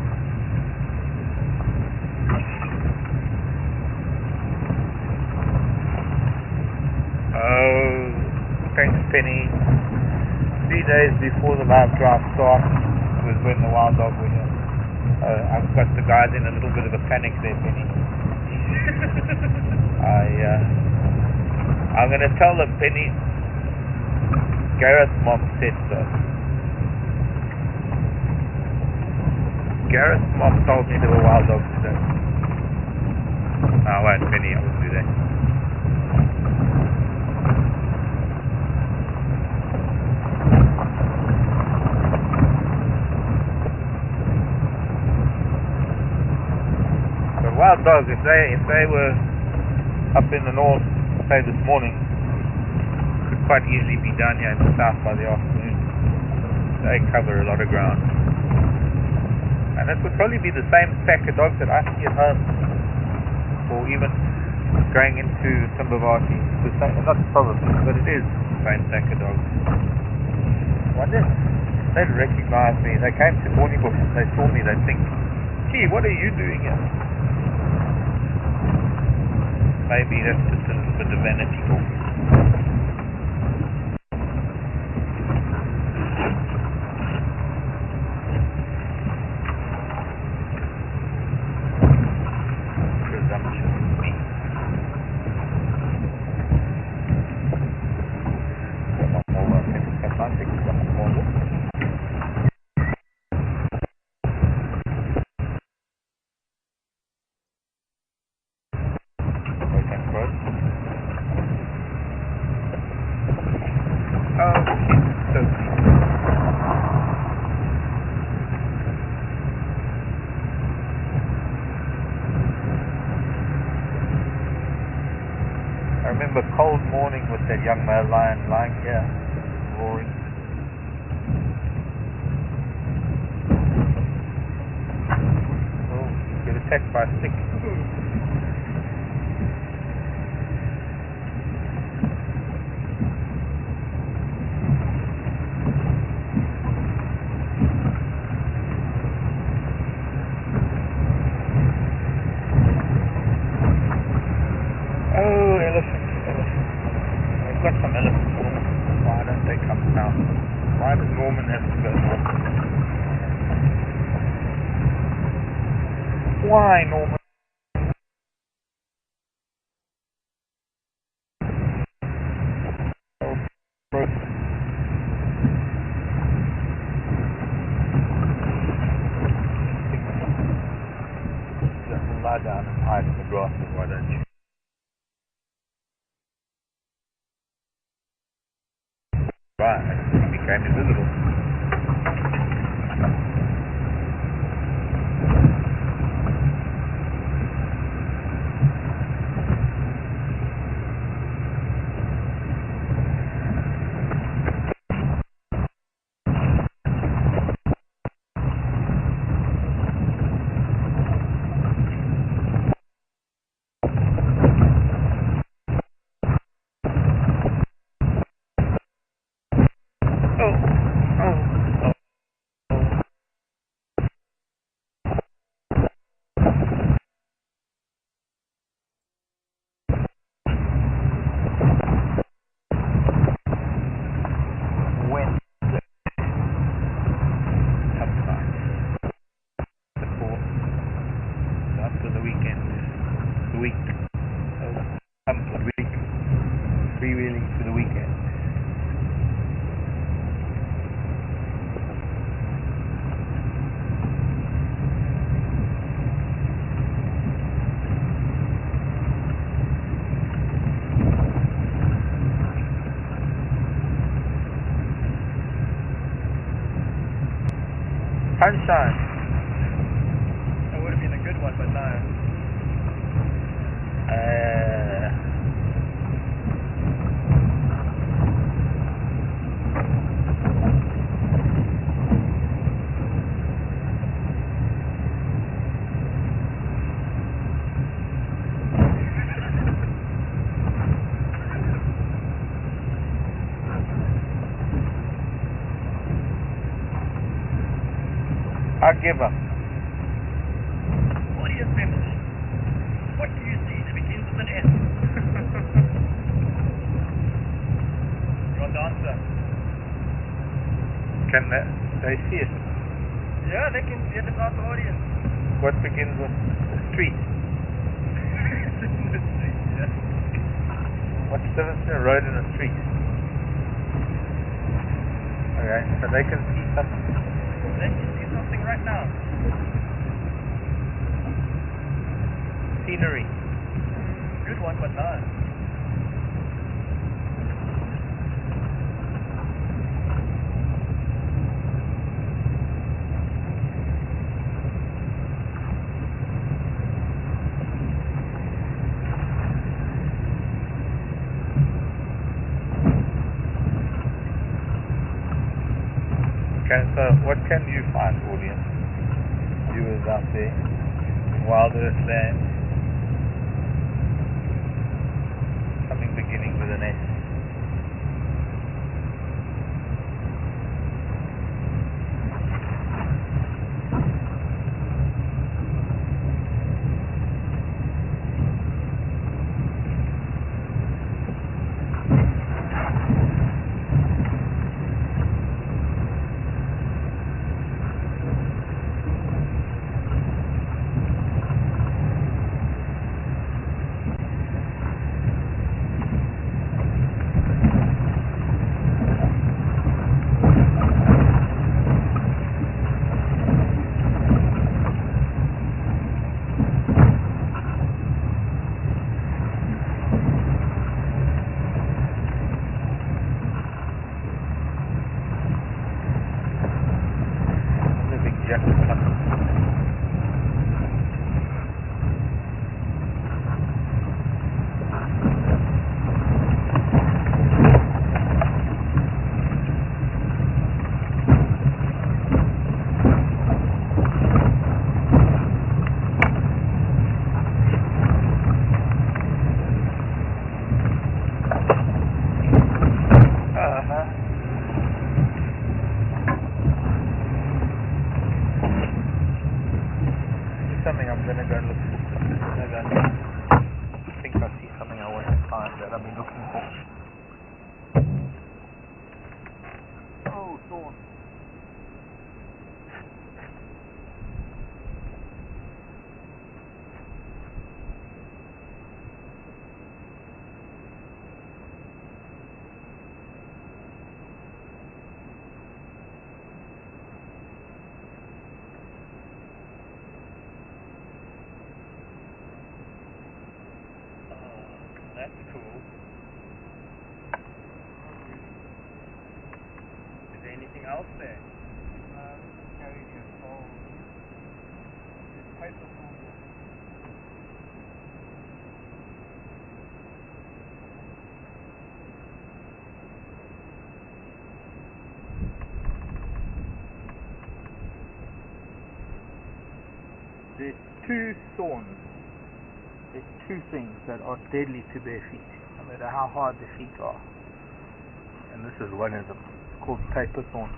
Oh, thanks Penny. 3 days before the live drive starts was when the wild dog went in. I've got the guys in a little bit of a panic there, Penny. I'm going to tell them, Penny, Gareth's mom said so. Gareth's mom told me there were wild dogs today. Oh, wait, Penny, I wouldn't do that. Wild dogs, if they were up in the north, say this morning, could quite easily be down here in the south by the afternoon. They cover a lot of ground. And it would probably be the same pack of dogs that I see at home, or even going into Timbavati. Not probably, but it is the same pack of dogs. I wonder if they'd recognize me. They came to Thornybush, they saw me, they'd think, gee, what are you doing here? Maybe that's just a little bit of vanity talking. Presumption of me. I remember a cold morning with that young male lion lying here, roaring. Oh, get attacked by a stick. I've got some elephants. Why don't they come south? Why does Norman have to go north? Why, Norman? Oh, broken. Just lie down and hide in the grasses, why don't you? Right, he became invisible. Freewheeling for the weekend. Sunshine. That would have been a good one, but no. I give up. Audience members, what do you see that begins with an S? You want the answer? Can they see it? Yeah, they can see it. It's not the audience. What begins with the street? Yeah. What's the difference between a road and a street? Okay, so they can see something. They can see something right now. Scenery. Good one, but no. Okay, so what can you find, audience? Viewers out there in Wild Earth land. Something beginning with an S. anything else there? Carry your pole. Paper thorn. There's two thorns. There's two things that are deadly to bare feet, no matter how hard the feet are. And this is one of them. It's called paper thorn.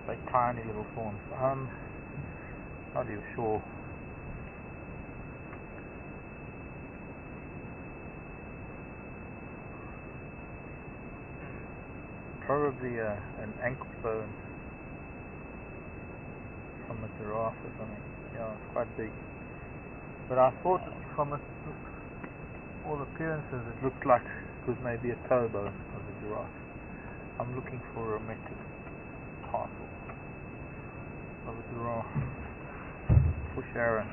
Like tiny little thorns. Not even sure. Probably an ankle bone from a giraffe or something. Yeah, it's quite big. But I thought from all appearances it looked like it was maybe a toe bone of a giraffe. I'm looking for a metatarsal of a giraffe for Sharon.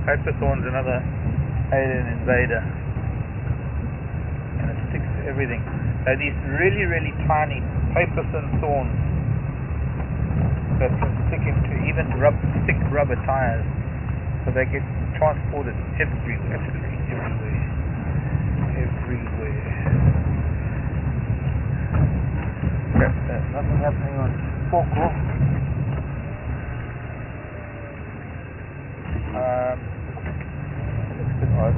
Paper thorn's another alien invader, and it sticks to everything. They're these really, really tiny paper thin thorns that can stick into even thick rubber tires, so they get transported everywhere. Nothing happening on Forkle. Looks a bit odd.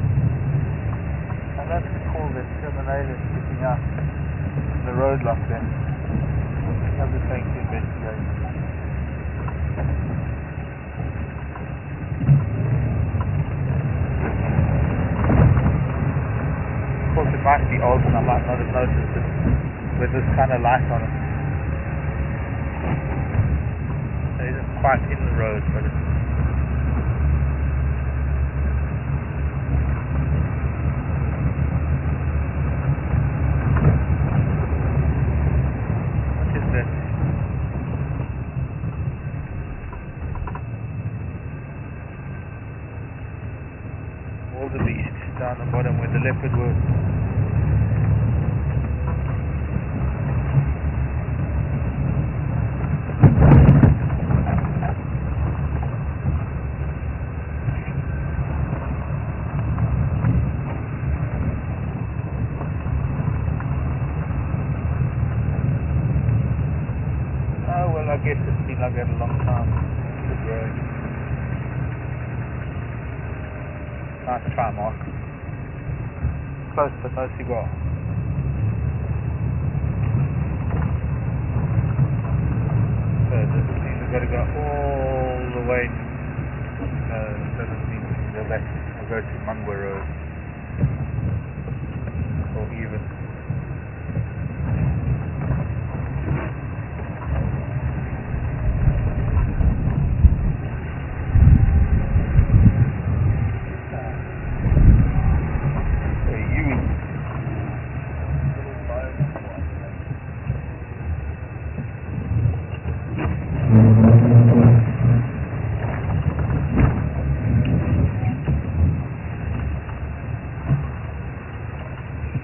I don't recall that terminator sticking out in the road like that. I'm just going to investigate. Of course it might be old and I might not have noticed it with this kind of light on it. It isn't quite in the road, but it's all the beasts down the bottom where the leopard was. Oh well, I guess it's been like that a long time. Good road. Nice try, Mark. Close but no cigar. So this means we've got to go all the way. It doesn't mean we can go back and go to Mangwa Road. Or even.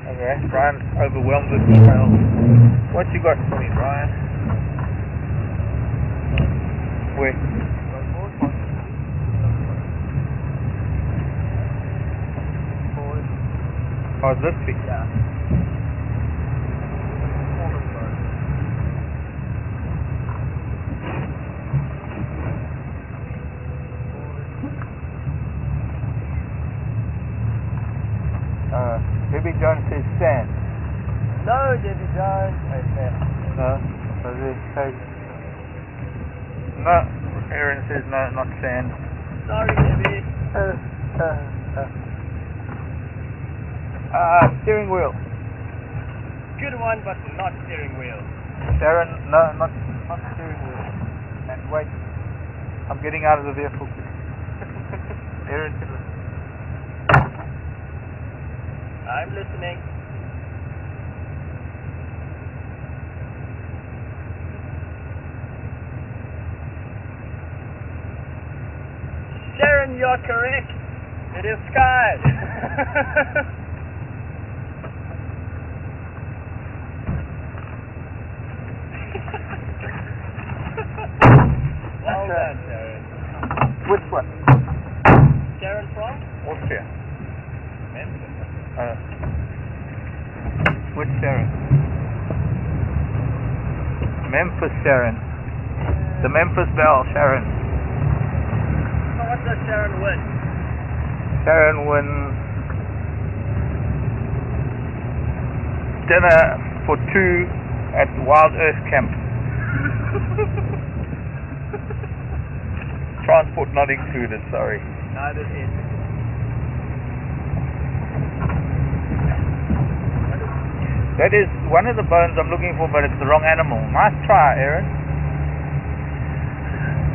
Okay, Brian's overwhelmed with emails. What you got for me, Brian? Where? Oh, this big? Yeah. Ruby John says stand. No, Debbie, don't. Okay. No. So they say no. Aaron says no, not sand. Sorry, Debbie. Steering wheel. Good one, but not steering wheel. Sharon, no, not steering wheel. And wait, I'm getting out of the vehicle. Aaron can listen. I'm listening. Sharon, you're correct. It is sky. Well done, Sharon. Which one? Sharon from? Austria. Memphis. Which Sharon? Memphis Sharon. The Memphis Belle Sharon. So what does Sharon win? Sharon wins dinner for two at Wild Earth Camp. Transport not included, sorry. Neither is. That is one of the bones I'm looking for, but it's the wrong animal. Nice try, Aaron.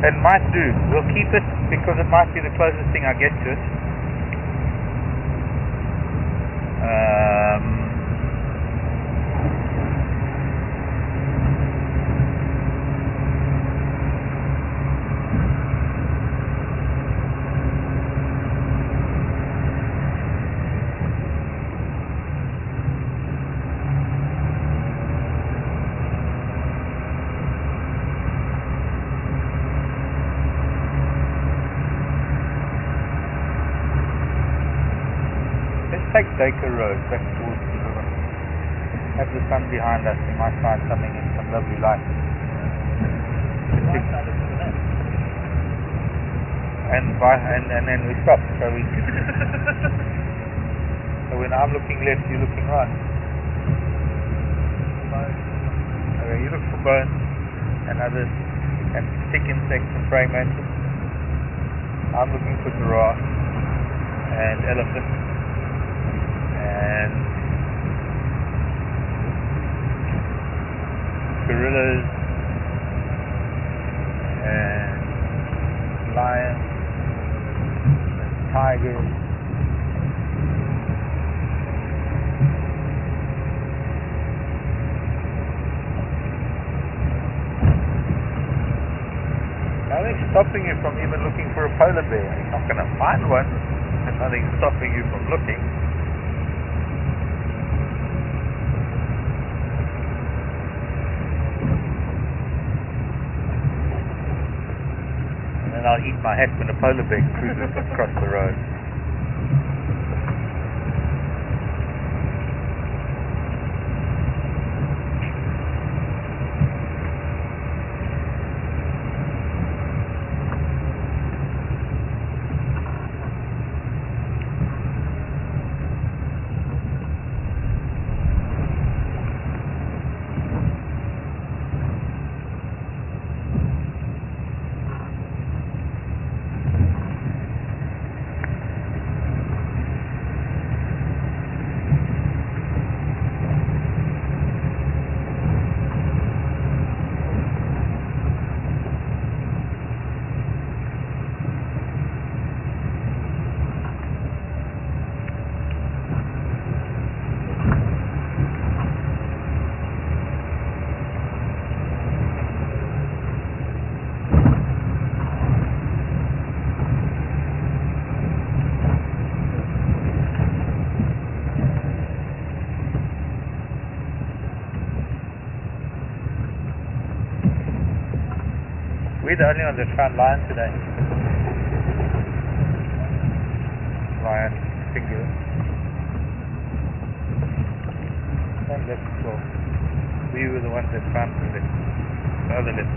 It might do. We'll keep it because it might be the closest thing I get to it. Let's take Daker Road back towards the river. Have the sun behind us, we might find something in some lovely light. Right side is to the left. And then we stop, so we so when I'm looking left, you're looking right. Okay, you look for bones and others and stick insects and praying mantis. I'm looking for giraffe and elephant and gorillas and lions and tigers. Nothing's stopping you from even looking for a polar bear. You're not going to find one, and nothing's stopping you from looking. And then I'll eat my hat when a polar bear cruises across the road. We're the only ones that found lion today. Lion, singular. And left as well. We were the ones that found the left. The other left.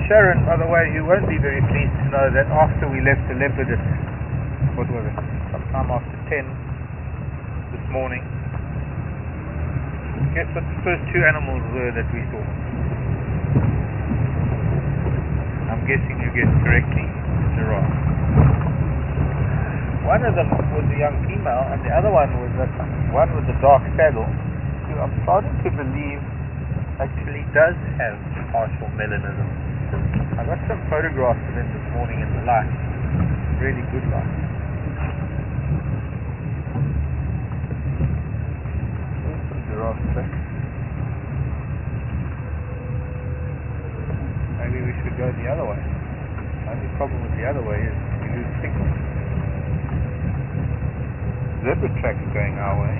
Sharon, by the way, you won't be very pleased to know that after we left the leopard at, what was it, sometime after 10 this morning, guess what the first two animals were that we saw? I'm guessing you guessed correctly, giraffe. One of them was a young female, and the other one was that one with the dark saddle, who I'm starting to believe actually does have partial melanism. I got some photographs of him this morning in the light. Really good light. There's some giraffes back. Maybe we should go the other way. The only problem with the other way is you lose signal. Zebra track going our way.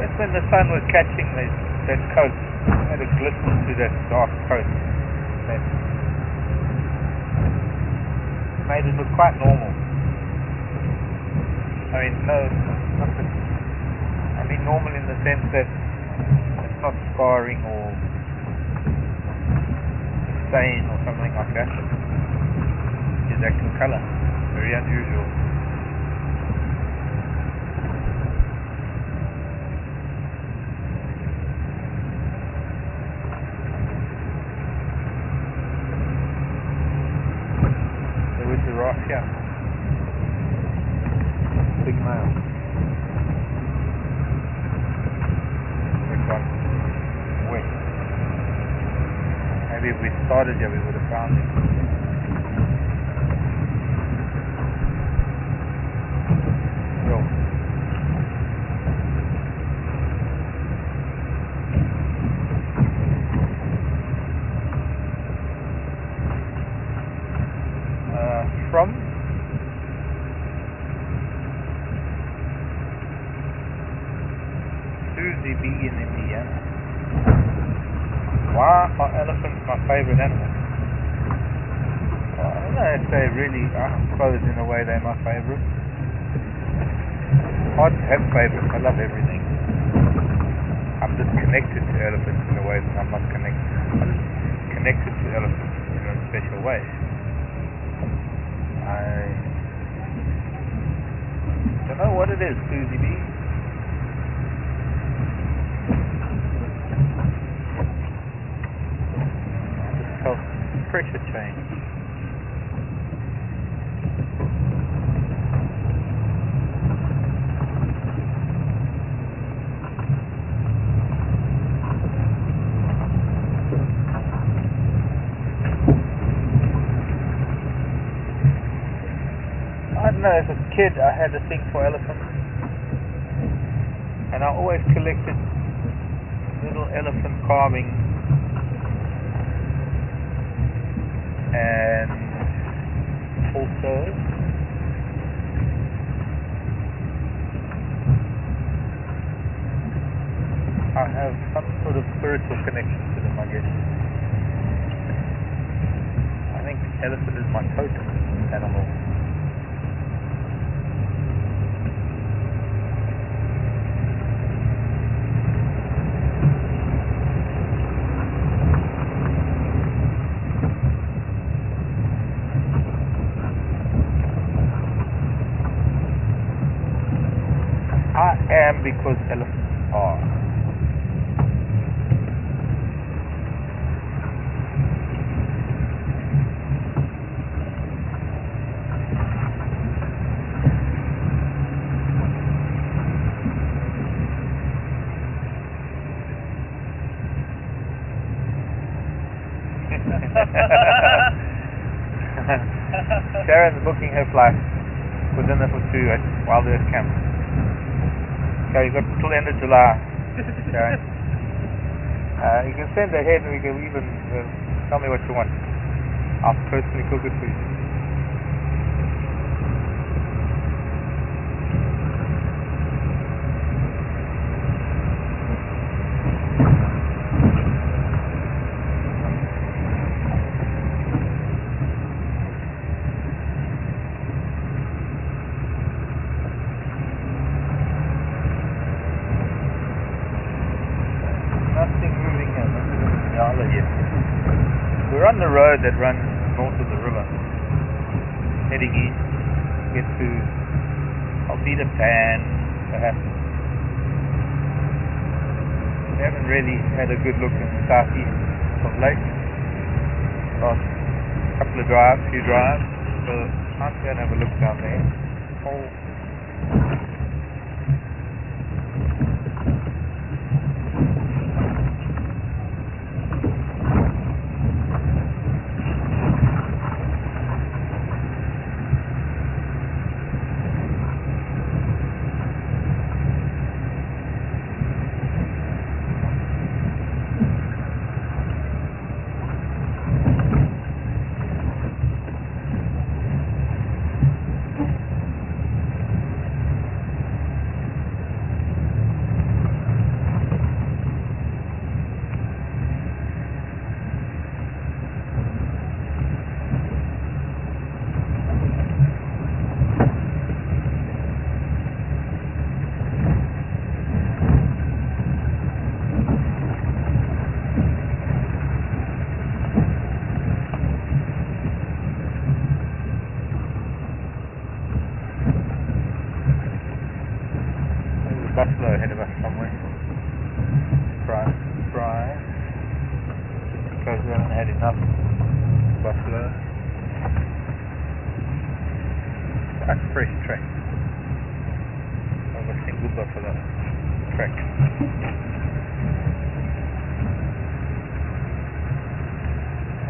That's when the sun was catching that coat. It had a glisten to that dark coat. That made it look quite normal. I mean, no, not that, I mean normal in the sense that it's not scarring or stain or something like that. It's actual colour. Very unusual. Giraffe, yeah. Big male. Big one. Wait. Maybe if we started here we would have found it. Yo. From Susie B in Indiana. Why are elephants my favorite animal? I don't know if they really are. I suppose in a way they're my favorite. Hard to have favorites. I love everything. I'm just connected to elephants in a way that I'm not connected. I'm just connected to elephants in a special way. I don't know what it is, Susie B. I just felt pressure change. I don't know, as a kid I had a thing for elephants, and I always collected little elephant carvings and also I have some sort of spiritual connection to them, I guess. I think elephant is my totem animal. because elephants are. Sharon's booking her flight for dinner for two while they're at camp. So you've got till end of July, Sharon. You can send ahead and you can even tell me what you want. I'll personally cook it for you. Nothing moving here, nothing moving yet. We're on the road that runs north of the river, heading east, get to Alpida Pan, perhaps. We haven't really had a good look in the southeast of late. Last few drives, so I'm going to have a look down there. Buffalo ahead of us somewhere. Surprise. Because we haven't had enough buffalo. Quite a fresh track. Of a single buffalo track.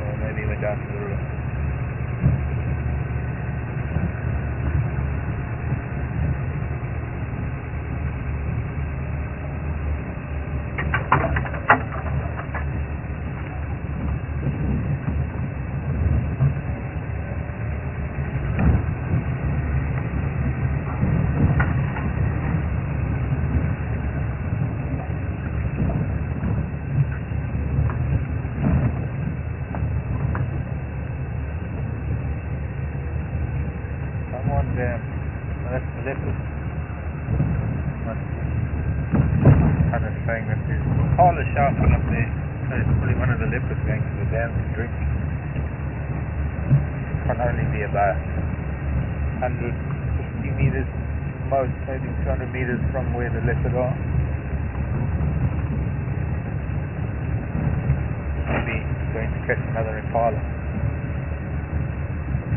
Or maybe we're down to the river. That's the leopard. Kind of saying that there's a caller shouting up there, so it's probably one of the leopards going to the dam and drinking. Can only be about 150 meters, most maybe 200 meters from where the leopard are. Maybe going to catch another impala.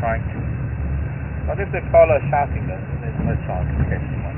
Trying to. But if the caller is shouting, then there's no chance of catching one.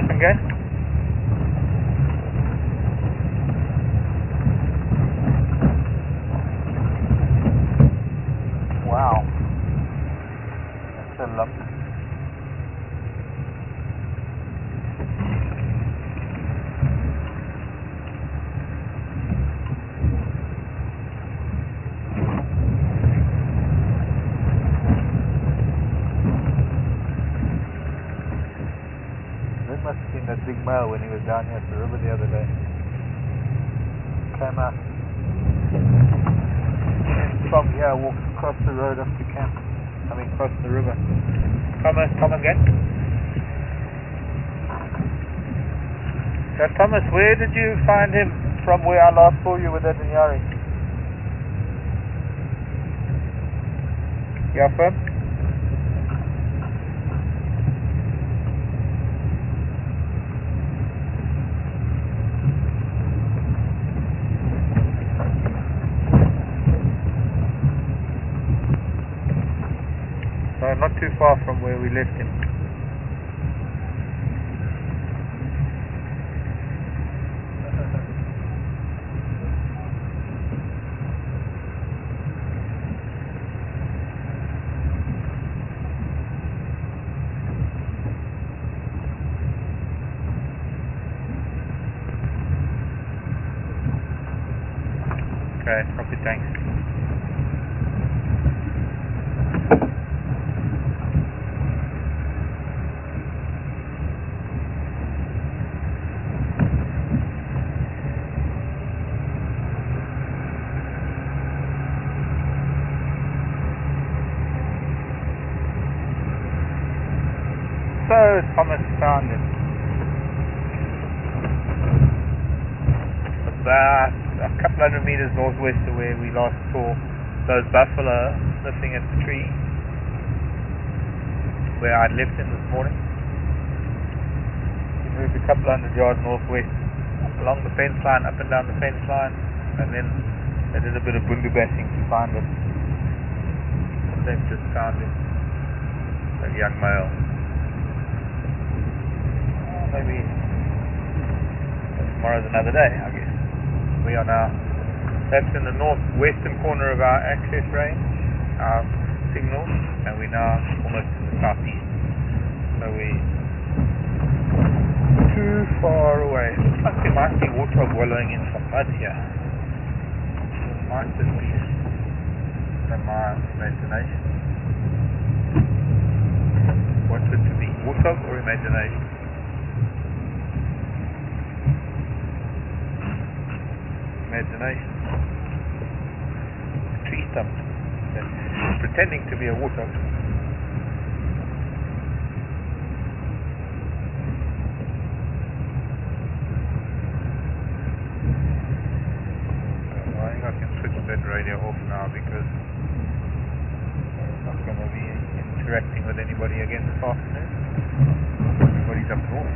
Thomas again. Wow. That's a lump. That must have been that big male when he was down here at the river the other day. Came out from here, walked across the road up to camp. I mean, across the river. Come again. So Thomas, where did you find him from where I last saw you with that Inyari? Yeah, firm? So not too far from where we left him. Okay, copy, thanks. So Thomas found it. About a couple hundred meters northwest of where we last saw those buffalo sniffing at the tree where I'd left him this morning. We moved a couple hundred yards northwest along the fence line, up and down the fence line, and then they did a bit of bundubassing to find it. They've just found him, a young male. Maybe tomorrow's another day, I guess. We are now, that's in the northwestern corner of our access range, our signal, and we're now almost in the southeast. So we're too far away. Looks like there might be water wallowing in some mud here. It might just be from my imagination. What's it to be? Water or imagination? Imagination. A tree stump that's pretending to be a water. I think I can switch that radio off now because I'm not going to be interacting with anybody again this afternoon. Everybody's up north.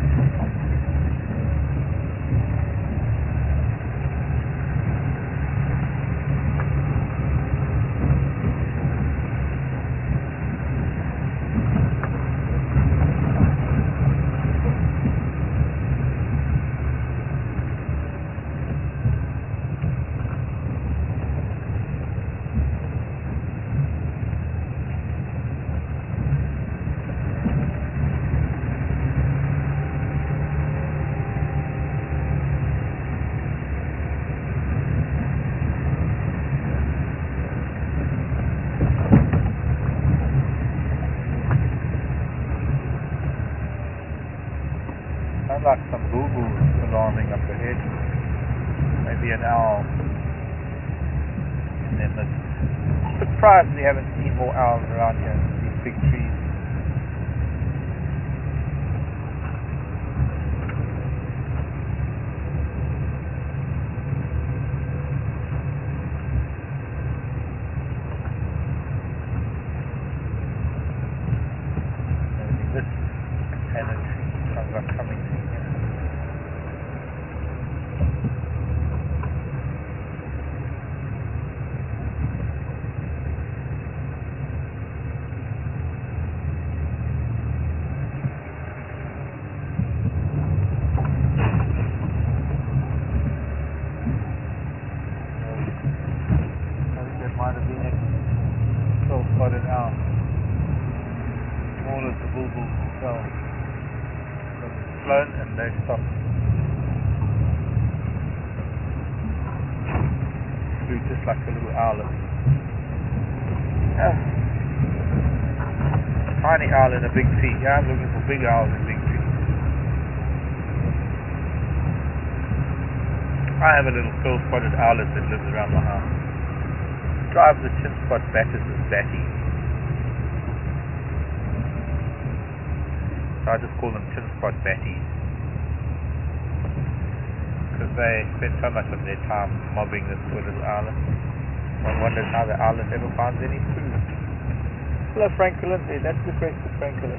Sounds like some bulbuls alarming up ahead. Maybe an owl. And then I'm surprised we haven't seen more owls around here. These big trees. Maybe this container tree sounds like coming through here. spotted owl. Small as the bulbul themselves. But flown and they stopped. Flew just like a little owlet. Tiny owl in a big tree. Yeah, I'm looking for big owls in big trees. I have a little pearl-spotted owlet that lives around my house. Drives the chin-spot batters as batty. So I just call them chin-spot batties. Because they spend so much of their time mobbing this poor little owlet. One wonders how the owlet ever finds any food. Hello, Franklin. There, that's the crested Franklin.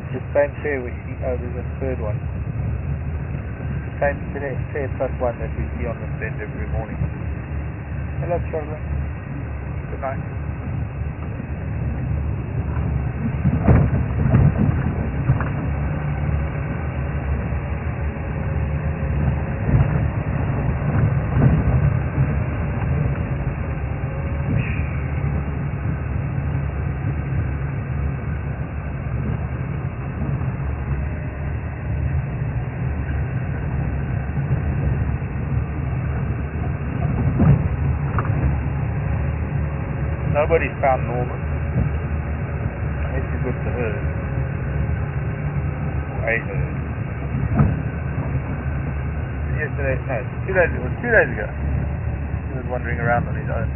The same pair we see. Oh, there's a third one. Same pair plus one that we see on this bend every morning. Hello, children. Good night. Nobody's found Norman. Unless he's with the herd. Or a herd. Yesterday, no, 2 days, it was 2 days ago. He was wandering around on his own.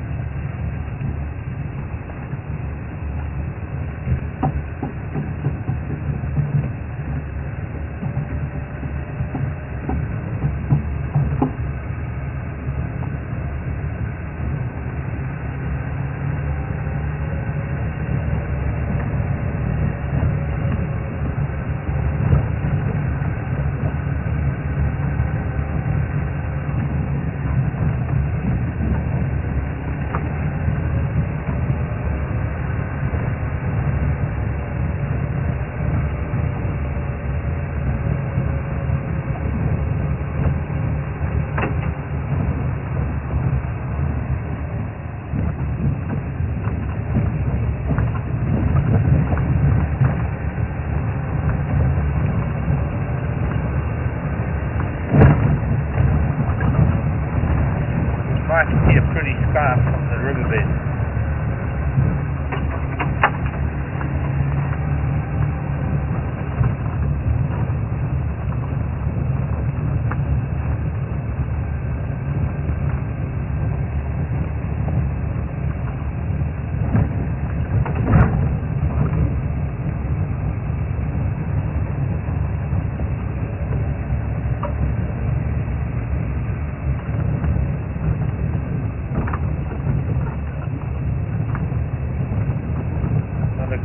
Might see a pretty sky from the riverbed.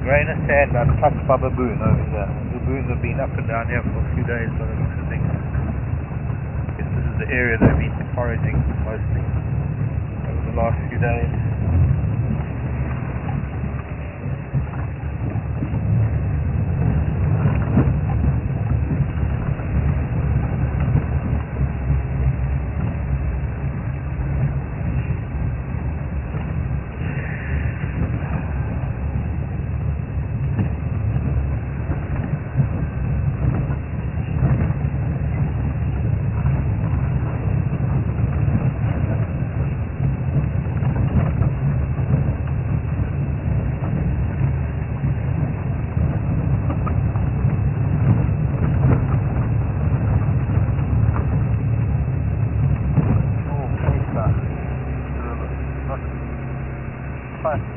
Grain of sand untouched by baboon over here. Baboons have been up and down here for a few days by the looks of things. I guess this is the area they've been foraging mostly over the last few days.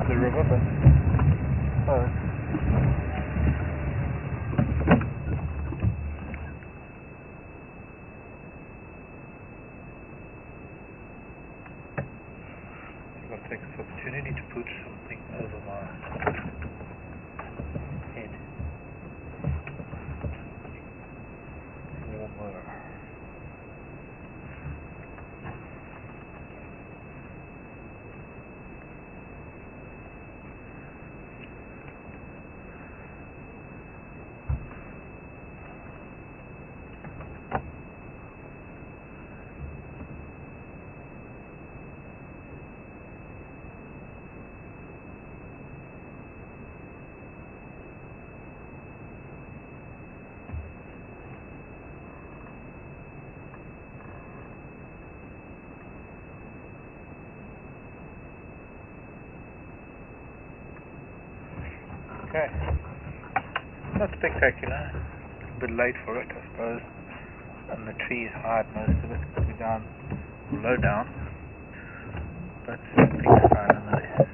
The river, but close. I'm going to take this opportunity to put something over my head. Warmer. Okay. Not spectacular. A bit late for it, I suppose. And the trees hide most of it because we're down, low down. But things fine nonetheless.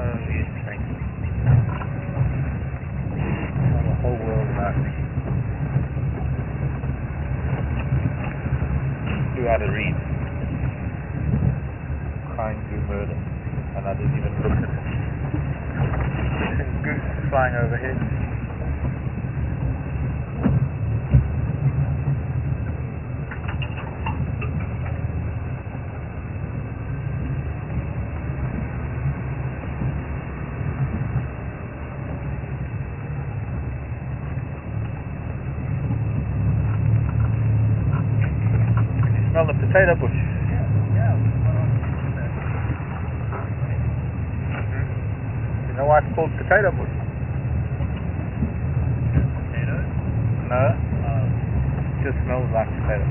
Oh yes, thank you. Oh, the whole world about me. Flew out of reeds. Crying through murder. And I didn't even look at it. Goose flying overhead. You smell the potato bush. You know why it's called potato bush? Potatoes? No, it just smells like potato.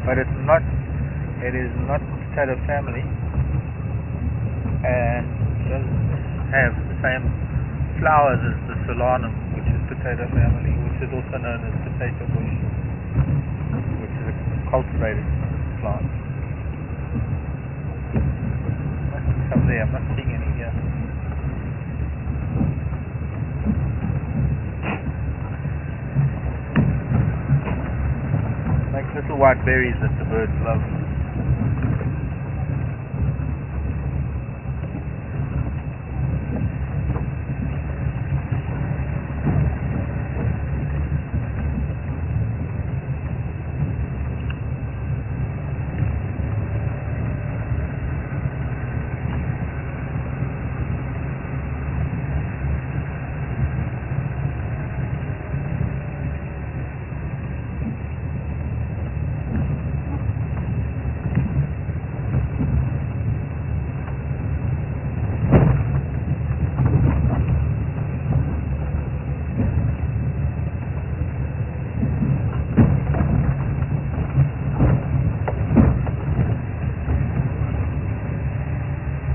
But it's not, it is not potato family and doesn't have the same flowers as the solanum, which is potato family, which is also known as potato bush, which is a cultivated plant. Must be some there, I'm not seeing any here. Like little white berries that the birds love.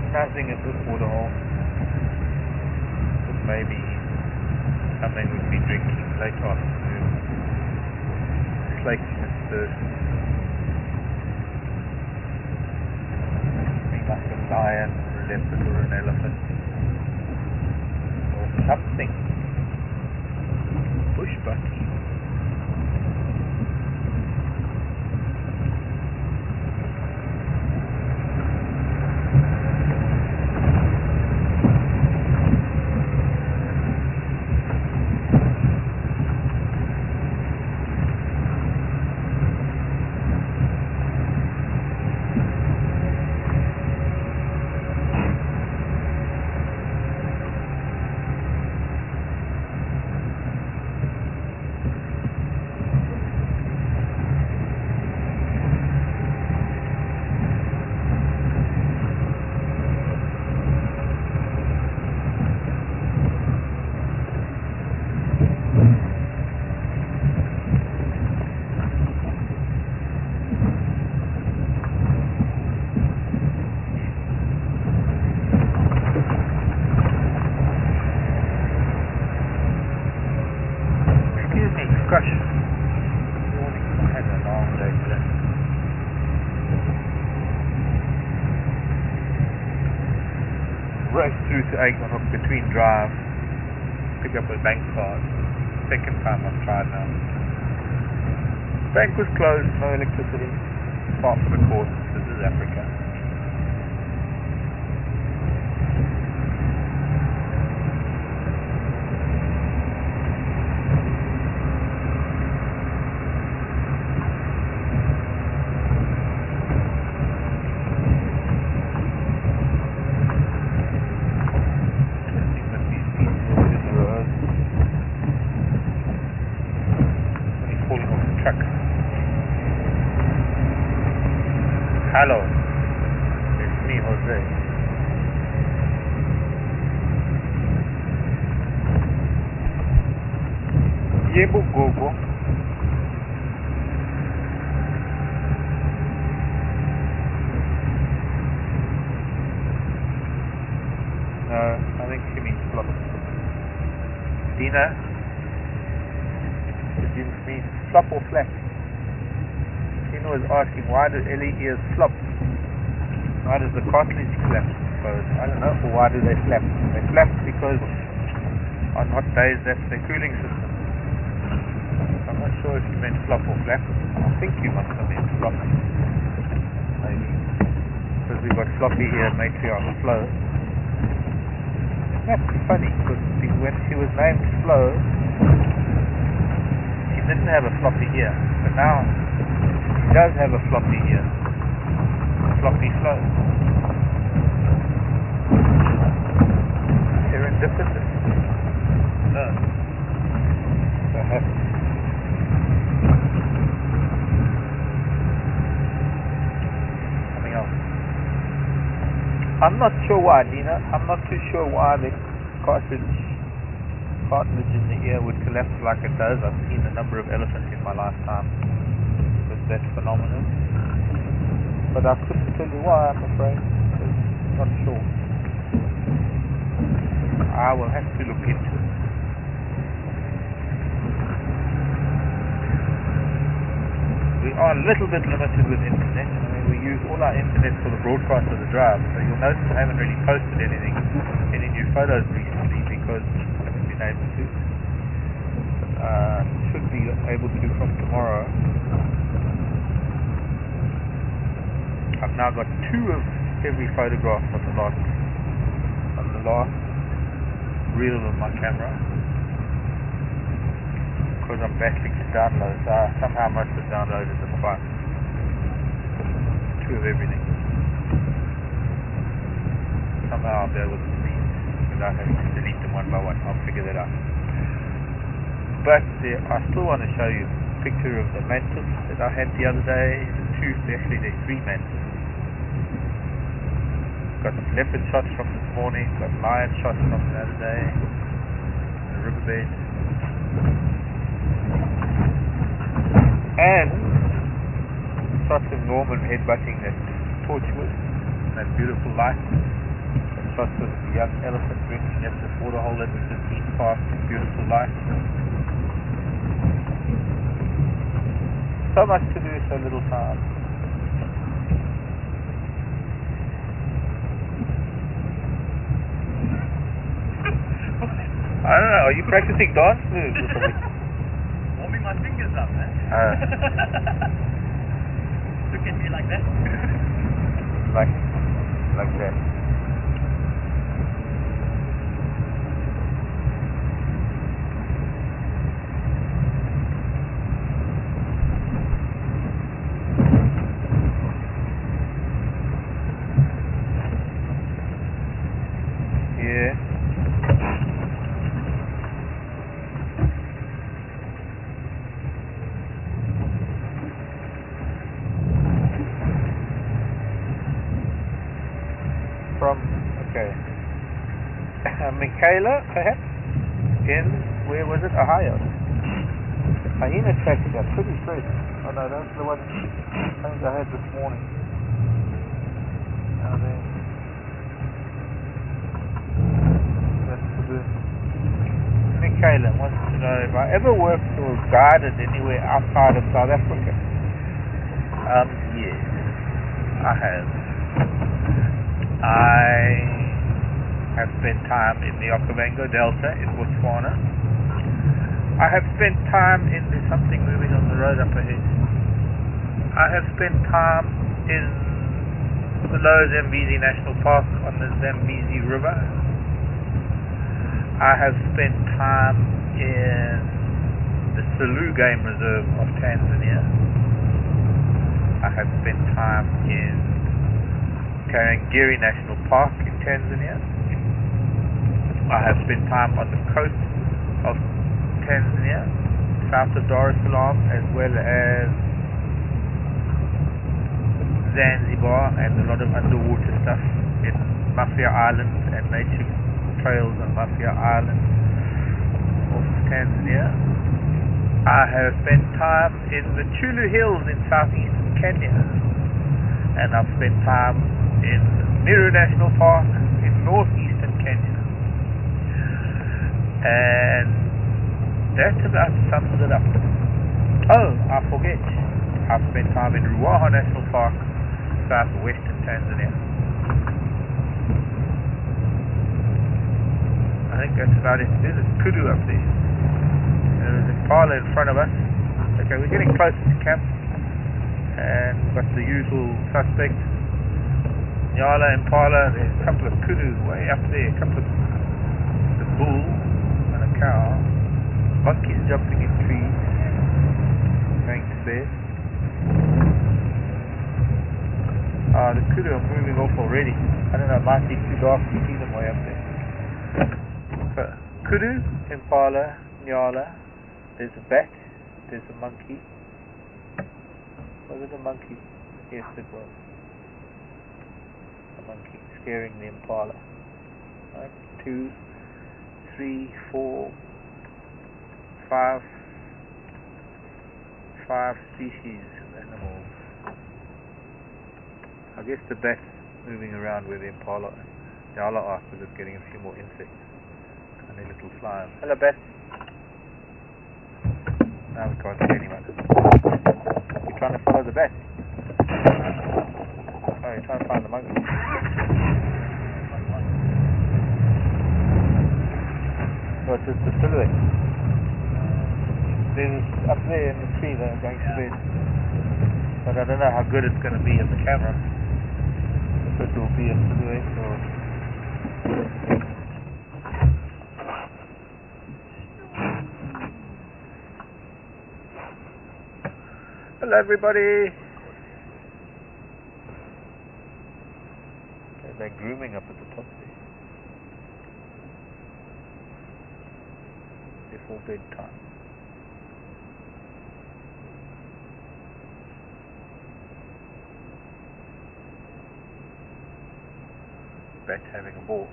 Nothing at this waterhole. But maybe something we'd be drinking later afternoon. Slaking its thirst. Something like a lion, or a leopard, or an elephant. Or something. Bush bucky. Gosh, morning. I had a long day today. Right through to Agenhook between drives. Pick up a bank card. Second time I've tried now. Bank was closed, no electricity. Far from the coast. This is Africa. Hello, it's me, Jose. Yebo Gogo. Dina, did you mean flop or flap? Dina was asking, why do Ellie ears flop? Why does the cartilage flap? I don't know, or why do they flap? They flap because on hot days that's their cooling system. I'm not sure if you meant flop or flap. I think you must have meant flop. Maybe. Because we've got floppy here, matriarch Flo. That's funny, because when she was named Flo, she didn't have a floppy ear. But now, she does have a floppy ear. Floppy Flo. Serendipitous. No. Perhaps. Something else. I'm not sure why, Dina. I'm not too sure why the cartilage in the ear would collapse like it does. I've seen a number of elephants in my lifetime with that phenomenon. But I couldn't tell you why, I'm afraid. I'm not sure. I will have to look into it. We are a little bit limited with internet. I mean, we use all our internet for the broadcast of the drive, so you'll notice I haven't really posted any new photos recently because I haven't been able to. Should be able to from tomorrow. I've now got 2 of every photograph of the last reel of my camera, because I'm battling to download, so I somehow must have downloaded them twice. 2 of everything. Somehow I'll be able to see without having to delete them one by one. I'll figure that out. But I still want to show you a picture of the mantis that I had the other day. Actually there's 3 mantis. Got leopard shots from this morning, got lion shots from the other day, the riverbed. And shots of Norman headbutting that torchwood, that beautiful light. And shots of the young elephant drinking at this waterhole that was just been past, beautiful light. So much to do, so little time. I don't know, are you practicing dance moves or something? Warming my fingers up, man. Look at me like that. like that. Yeah. Okay. Michaela, perhaps? In, where was it? Ohio. Hyena tracks are pretty fresh. Oh no, that's the one I had this morning. Now then. That's the good. Michaela wants to know if I ever worked or guided anywhere outside of South Africa. Yes, I have. I have spent time in the Okavango Delta in Botswana. I have spent time in, there's something moving on the road up ahead. I have spent time in the Lower Zambezi National Park on the Zambezi River. I have spent time in the Selous Game Reserve of Tanzania. I have spent time in Tarangire National Park in Tanzania. I have spent time on the coast of Tanzania, south of Dar es Salaam, as well as Zanzibar, and a lot of underwater stuff in Mafia Island and nature trails on Mafia Island of Tanzania. I have spent time in the Chulu Hills in southeastern Kenya, and I've spent time in Meru National Park in northeastern Kenya. And That about sums it up. Oh, I forget. I've spent time in Ruaha National Park, southwestern Tanzania. I think that's about it. There's a kudu up there. There's an impala in front of us. Okay, we're getting close to camp. And we've got the usual suspect. Nyala, impala, there's a couple of kudu way up there. A couple of the bull and a cow. Monkeys jumping in trees. Going to bed. The kudu are moving off already. I don't know, it might be too dark to see them way up there. So, kudu, impala, nyala, there's a bat, there's a monkey. Was it a monkey? Yes, it was. A monkey scaring the impala. 1, 2, 3, 4, 5 species of animals. I guess the bat's moving around where the impala and the nyala are because it's getting a few more insects. Tiny little flies. Hello, bat. Now we can't see anyone. You're trying to follow the bat. Oh, you're trying to find the monkey. Oh, it's just the silhouette. There's up there in the tree that are going to bed. But I don't know how good it's going to be in the camera. If it will be a silhouette or... Hello everybody! Okay, they're grooming up at the top there. Before bedtime. Bat having a ball.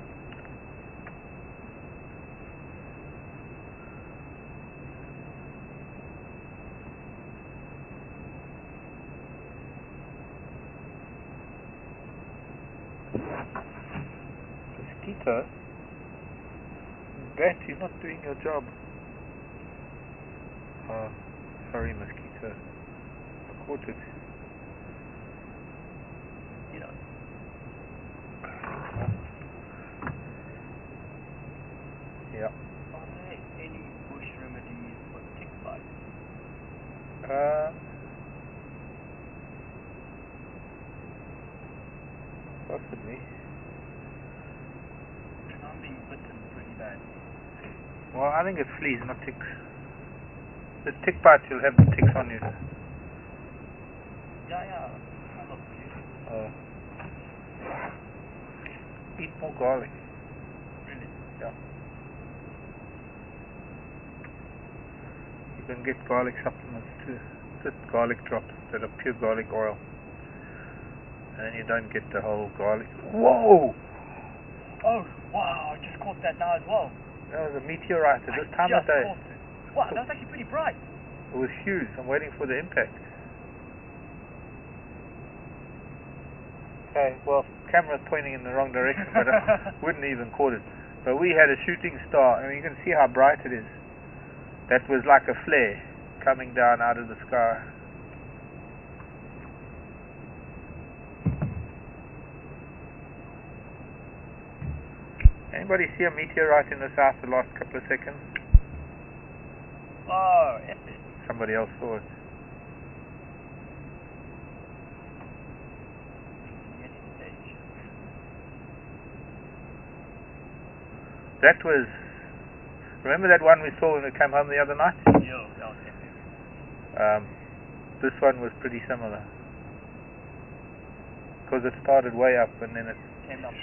Mosquito? Bat, you're not doing your job. Oh, sorry mosquito. I caught it. Yeah. Yeah. Are there any bush remedies for tick bite? Possibly. I'm being bitten pretty bad. Well, I think it's fleas, not ticks. The tick bite, you'll have the ticks on you. Yeah. I love fleas. Eat more garlic. Really? Yeah. You can get garlic supplements too. Just garlic drops that are pure garlic oil. And then you don't get the whole garlic. Whoa! Oh, wow, I just caught that now as well. That was a meteorite at this time of day. Caught it. Wow, that was actually pretty bright. It was huge. I'm waiting for the impact. Okay, well, camera's pointing in the wrong direction, but I wouldn't even caught it. But we had a shooting star, and you can see how bright it is. That was like a flare coming down out of the sky. Anybody see a meteorite in the south the last couple of seconds? Oh, epic. Somebody else saw it. That was... Remember that one we saw when we came home the other night? Yeah, that was epic. This one was pretty similar. Because it started way up and then it came down.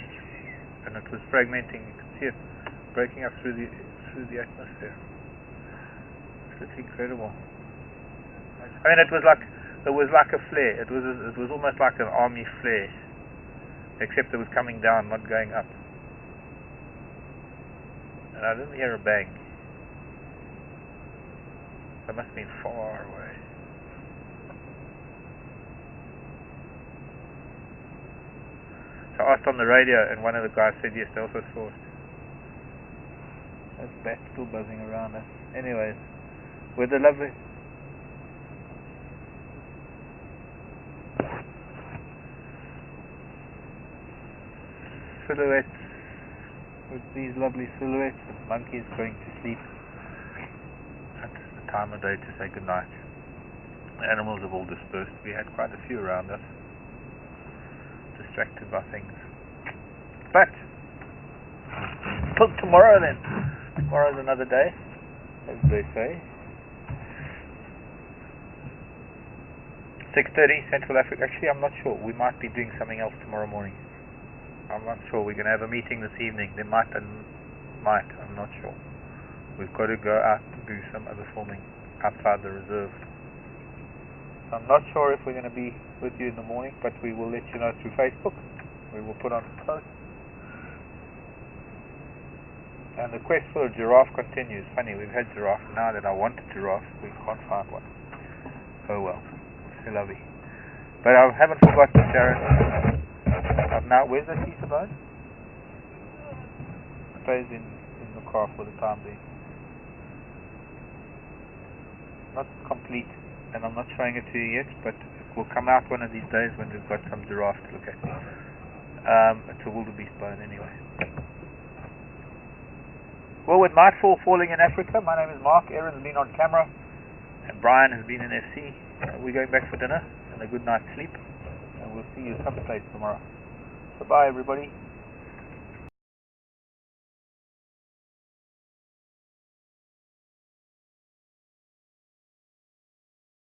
And it was fragmenting. You could see it breaking up through the atmosphere. It's incredible. I mean, it was like a flare. It was almost like an army flare, except it was coming down, not going up. And I didn't hear a bang. It must have been far away. So I asked on the radio, and one of the guys said yes, they also saw it. That bat still buzzing around us. Anyways, with the lovely silhouettes, with these lovely silhouettes, the monkey is going to sleep. That's the time of day to say goodnight. The animals have all dispersed. We had quite a few around us, distracted by things. But till tomorrow then. Tomorrow's another day, as they say. 6:30 Central Africa. Actually, I'm not sure. We might be doing something else tomorrow morning. I'm not sure. We're going to have a meeting this evening. They might and might. I'm not sure. We've got to go out and do some other filming outside the reserve. I'm not sure if we're going to be with you in the morning, but we will let you know through Facebook. We will put on a post. And the quest for a giraffe continues. Funny, we've had giraffe. Now that I want a giraffe, we can't find one. Oh well. C'est la vie. But I haven't forgotten Sharon. Now, where's the piece of bone? Stays in the car for the time being. Not complete, and I'm not showing it to you yet, but it will come out one of these days when we've got some giraffe to look at. It's a wildebeest bone anyway. Well, with nightfall falling in Africa, my name is Mark. Aaron's been on camera, and Brian has been in FC. We're going back for dinner and a good night's sleep, and we'll see you someplace tomorrow. So bye, everybody.